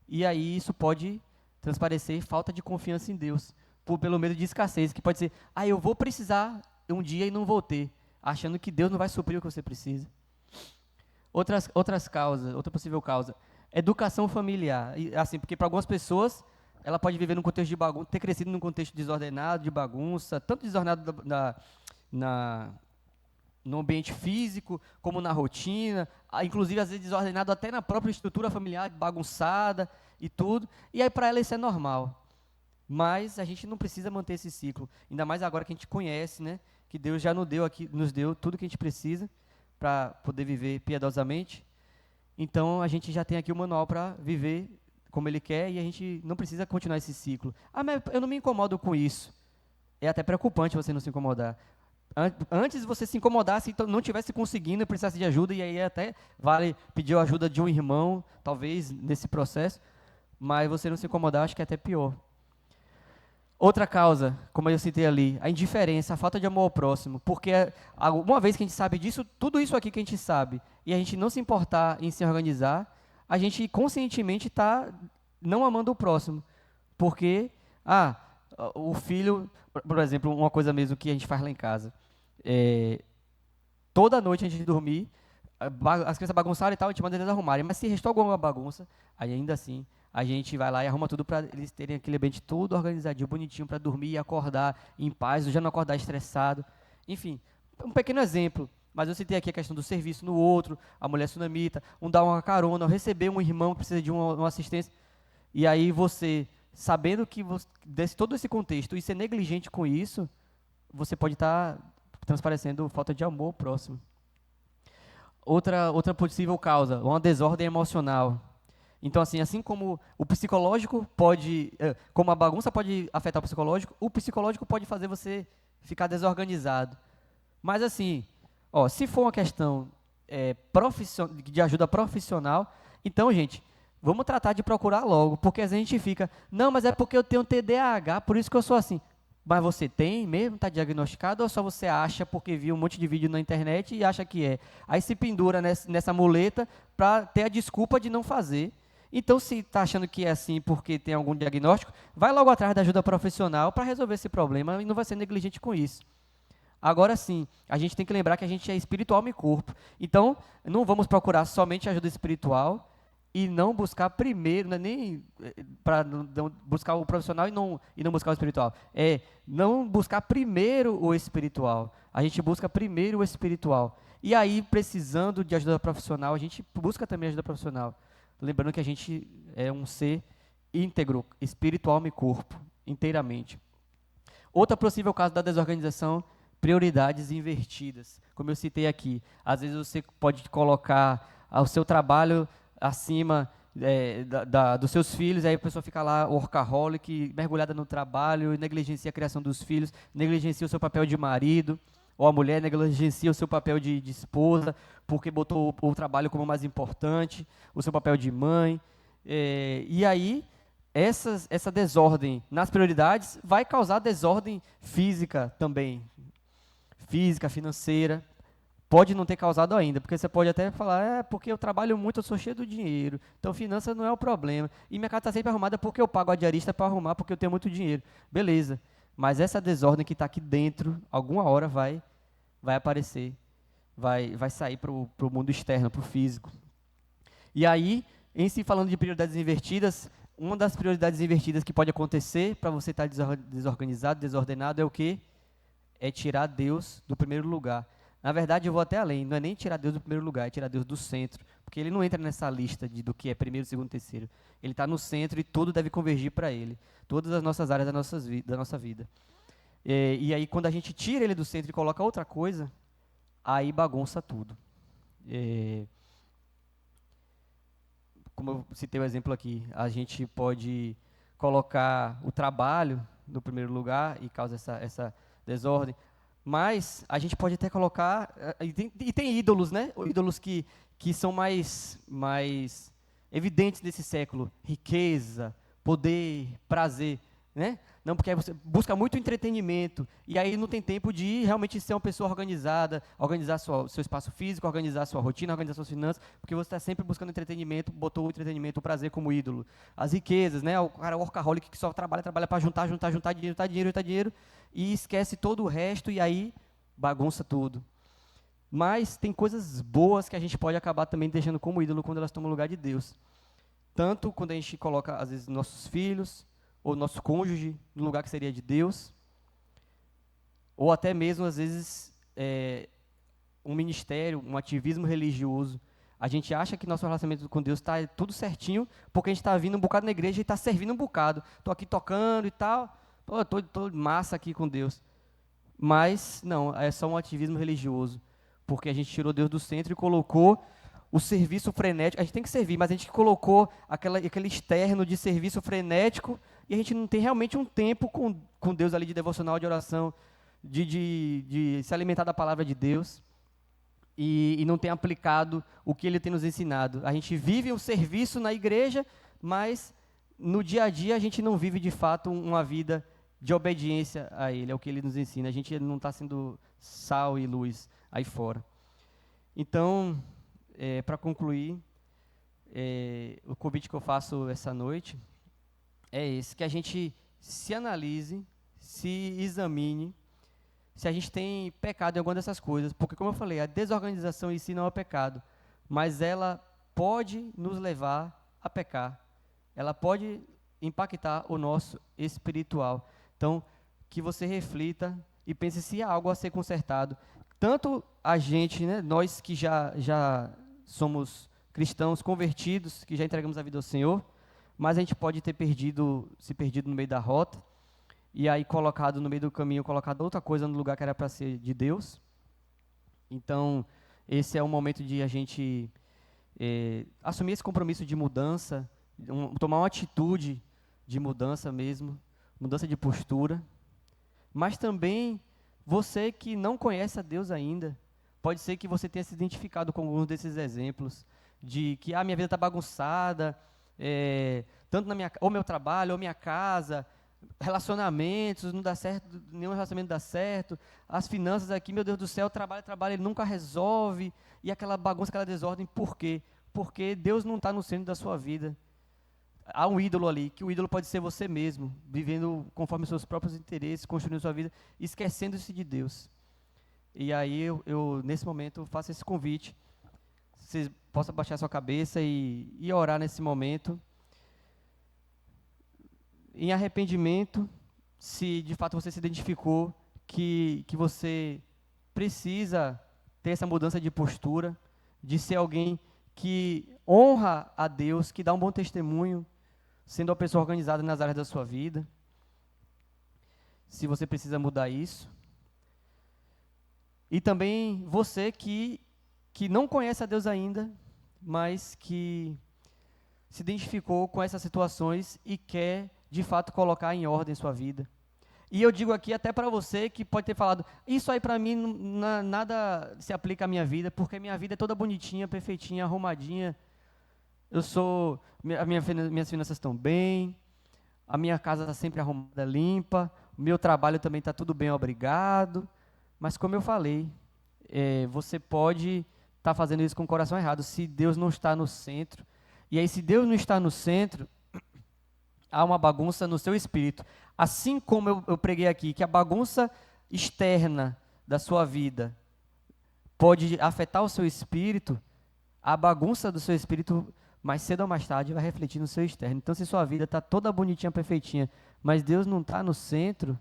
A: e aí isso pode transparecer falta de confiança em Deus, pelo medo de escassez, que pode ser, eu vou precisar um dia e não vou ter, achando que Deus não vai suprir o que você precisa. Outras causas, outra possível causa, educação familiar, assim, porque para algumas pessoas ela pode viver num contexto de bagunça, ter crescido num contexto desordenado, de bagunça, tanto desordenado no ambiente físico, como na rotina, inclusive às vezes desordenado até na própria estrutura familiar, bagunçada e tudo, e aí para ela isso é normal. Mas a gente não precisa manter esse ciclo, ainda mais agora que a gente conhece, né, que Deus já nos deu tudo que a gente precisa para poder viver piedosamente. Então a gente já tem aqui o manual para viver como Ele quer, e a gente não precisa continuar esse ciclo. Mas eu não me incomodo com isso. É até preocupante você não se incomodar. Antes você se incomodar se não estivesse conseguindo e precisasse de ajuda, e aí até vale pedir a ajuda de um irmão, talvez, nesse processo, mas você não se incomodar, acho que é até pior. Outra causa, como eu citei ali, a indiferença, a falta de amor ao próximo, porque uma vez que a gente sabe disso, tudo isso aqui que a gente sabe, e a gente não se importar em se organizar, a gente conscientemente está não amando o próximo, porque, o filho, por exemplo, uma coisa mesmo que a gente faz lá em casa, toda noite antes de dormir, as crianças bagunçaram e tal, a gente manda eles arrumarem, mas se restou alguma bagunça, aí ainda assim, a gente vai lá e arruma tudo para eles terem aquele ambiente tudo organizadinho, bonitinho, para dormir e acordar em paz, já não acordar estressado, enfim, um pequeno exemplo. Mas eu citei aqui a questão do serviço no outro, a mulher sunamita, dar uma carona, receber um irmão que precisa de uma assistência. e aí você, sabendo que desse todo esse contexto e ser negligente com isso, você pode estar transparecendo falta de amor ao próximo. Outra possível causa, uma desordem emocional. Então, assim como o psicológico pode, como a bagunça pode afetar o psicológico pode fazer você ficar desorganizado. Mas assim, se for uma questão de ajuda profissional, então, gente, vamos tratar de procurar logo, porque a gente fica, não, mas é porque eu tenho TDAH, por isso que eu sou assim. Mas você tem mesmo? Está diagnosticado ou só você acha porque viu um monte de vídeo na internet e acha que é? Aí se pendura nessa muleta para ter a desculpa de não fazer. Então, se está achando que é assim porque tem algum diagnóstico, vai logo atrás da ajuda profissional para resolver esse problema e não vai ser negligente com isso. Agora sim, a gente tem que lembrar que a gente é espiritual, alma e corpo. Então, não vamos procurar somente ajuda espiritual e não buscar primeiro, não é nem para buscar o profissional e não buscar o espiritual. É não buscar primeiro o espiritual. A gente busca primeiro o espiritual. E aí, precisando de ajuda profissional, a gente busca também ajuda profissional. Lembrando que a gente é um ser íntegro, espiritual, alma e corpo, inteiramente. Outra possível caso da desorganização, prioridades invertidas. Como eu citei aqui, às vezes você pode colocar o seu trabalho acima dos seus filhos, aí a pessoa fica lá, workaholic, mergulhada no trabalho, e negligencia a criação dos filhos, negligencia o seu papel de marido, ou a mulher negligencia o seu papel de esposa, porque botou o trabalho como mais importante, o seu papel de mãe. E aí, essa desordem nas prioridades vai causar desordem física também, física, financeira. Pode não ter causado ainda, porque você pode até falar, porque eu trabalho muito, eu sou cheio do dinheiro, então finança não é o problema. E minha casa está sempre arrumada porque eu pago a diarista para arrumar, porque eu tenho muito dinheiro. Beleza, mas essa desordem que está aqui dentro, alguma hora vai aparecer, vai sair para o mundo externo, para o físico. E aí, em si falando de prioridades invertidas, uma das prioridades invertidas que pode acontecer para você estar desorganizado, desordenado, é o quê? É tirar Deus do primeiro lugar. Na verdade, eu vou até além, não é nem tirar Deus do primeiro lugar, é tirar Deus do centro, porque ele não entra nessa lista do que é primeiro, segundo, terceiro. Ele está no centro e tudo deve convergir para ele, todas as nossas áreas da nossa vida. E aí, quando a gente tira ele do centro e coloca outra coisa, aí bagunça tudo. Como eu citei o exemplo aqui, a gente pode colocar o trabalho no primeiro lugar e causa essa desordem, mas a gente pode até colocar, e tem ídolos, né? Ídolos que são mais evidentes nesse século, riqueza, poder, prazer, né? Não, porque aí você busca muito entretenimento, e aí não tem tempo de realmente ser uma pessoa organizada, organizar seu espaço físico, organizar sua rotina, organizar suas finanças, porque você está sempre buscando entretenimento, botou o entretenimento, o prazer como ídolo. As riquezas, né? O cara workaholic que só trabalha para juntar dinheiro, e esquece todo o resto, e aí bagunça tudo. Mas tem coisas boas que a gente pode acabar também deixando como ídolo quando elas tomam o lugar de Deus. Tanto quando a gente coloca, às vezes, nossos filhos, ou nosso cônjuge no lugar que seria de Deus, ou até mesmo, às vezes, um ministério, um ativismo religioso. A gente acha que nosso relacionamento com Deus está tudo certinho, porque a gente está vindo um bocado na igreja e está servindo um bocado. Estou aqui tocando e tal, estou massa aqui com Deus. Mas, não, é só um ativismo religioso, porque a gente tirou Deus do centro e colocou o serviço frenético. A gente tem que servir, mas a gente colocou aquele externo de serviço frenético, e a gente não tem realmente um tempo com Deus ali de devocional, de oração, de se alimentar da palavra de Deus, e não tem aplicado o que Ele tem nos ensinado. A gente vive um serviço na igreja, mas no dia a dia a gente não vive de fato uma vida de obediência a Ele, é o que Ele nos ensina. A gente não está sendo sal e luz aí fora. Então, para concluir, o convite que eu faço essa noite é esse, que a gente se analise, se examine, se a gente tem pecado em alguma dessas coisas, porque, como eu falei, a desorganização em si não é pecado, mas ela pode nos levar a pecar, ela pode impactar o nosso espiritual. Então, que você reflita e pense se há algo a ser consertado. Tanto a gente, né, nós que já somos cristãos convertidos, que já entregamos a vida ao Senhor, mas a gente pode ter se perdido no meio da rota, e aí colocado no meio do caminho, colocado outra coisa no lugar que era para ser de Deus. Então, esse é o momento de a gente assumir esse compromisso de mudança, tomar uma atitude de mudança mesmo, mudança de postura. Mas também, você que não conhece a Deus ainda, pode ser que você tenha se identificado com alguns desses exemplos, de que minha vida está bagunçada, tanto ou meu trabalho, ou minha casa, relacionamentos, não dá certo, nenhum relacionamento dá certo, as finanças aqui, meu Deus do céu, trabalho, ele nunca resolve, e aquela bagunça, aquela desordem, por quê? Porque Deus não está no centro da sua vida. Há um ídolo ali, que o ídolo pode ser você mesmo, vivendo conforme os seus próprios interesses, construindo sua vida, esquecendo-se de Deus. E aí, nesse momento, faço esse convite, vocês possam baixar sua cabeça e orar nesse momento, em arrependimento, se de fato você se identificou que você precisa ter essa mudança de postura, de ser alguém que honra a Deus, que dá um bom testemunho, sendo uma pessoa organizada nas áreas da sua vida. Se você precisa mudar isso. E também você que não conhece a Deus ainda, mas que se identificou com essas situações e quer, de fato, colocar em ordem sua vida. E eu digo aqui até para você que pode ter falado, isso aí para mim nada se aplica à minha vida, porque minha vida é toda bonitinha, perfeitinha, arrumadinha. Minhas finanças estão bem, a minha casa está sempre arrumada, limpa, o meu trabalho também está tudo bem, obrigado. Mas como eu falei, você pode estar fazendo isso com o coração errado, se Deus não está no centro. E aí, se Deus não está no centro, há uma bagunça no seu espírito. Assim como eu preguei aqui, que a bagunça externa da sua vida pode afetar o seu espírito, a bagunça do seu espírito, mais cedo ou mais tarde, vai refletir no seu externo. Então, se sua vida está toda bonitinha, perfeitinha, mas Deus não está no centro,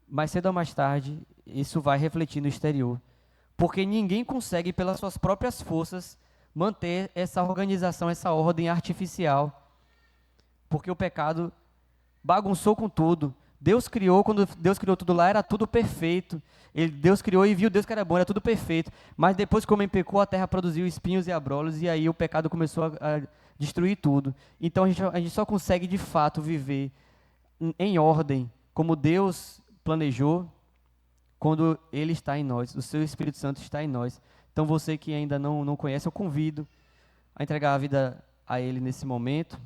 A: mais cedo ou mais tarde, isso vai refletir no exterior. Porque ninguém consegue, pelas suas próprias forças, manter essa organização, essa ordem artificial. Porque o pecado bagunçou com tudo. Deus criou, quando Deus criou tudo lá, era tudo perfeito. Deus criou e viu Deus que era bom, era tudo perfeito. Mas depois que o homem pecou, a terra produziu espinhos e abrolhos, e aí o pecado começou a destruir tudo. Então a gente só consegue, de fato, viver em ordem, como Deus planejou, quando Ele está em nós, o seu Espírito Santo está em nós. Então você que ainda não conhece, eu convido a entregar a vida a Ele nesse momento.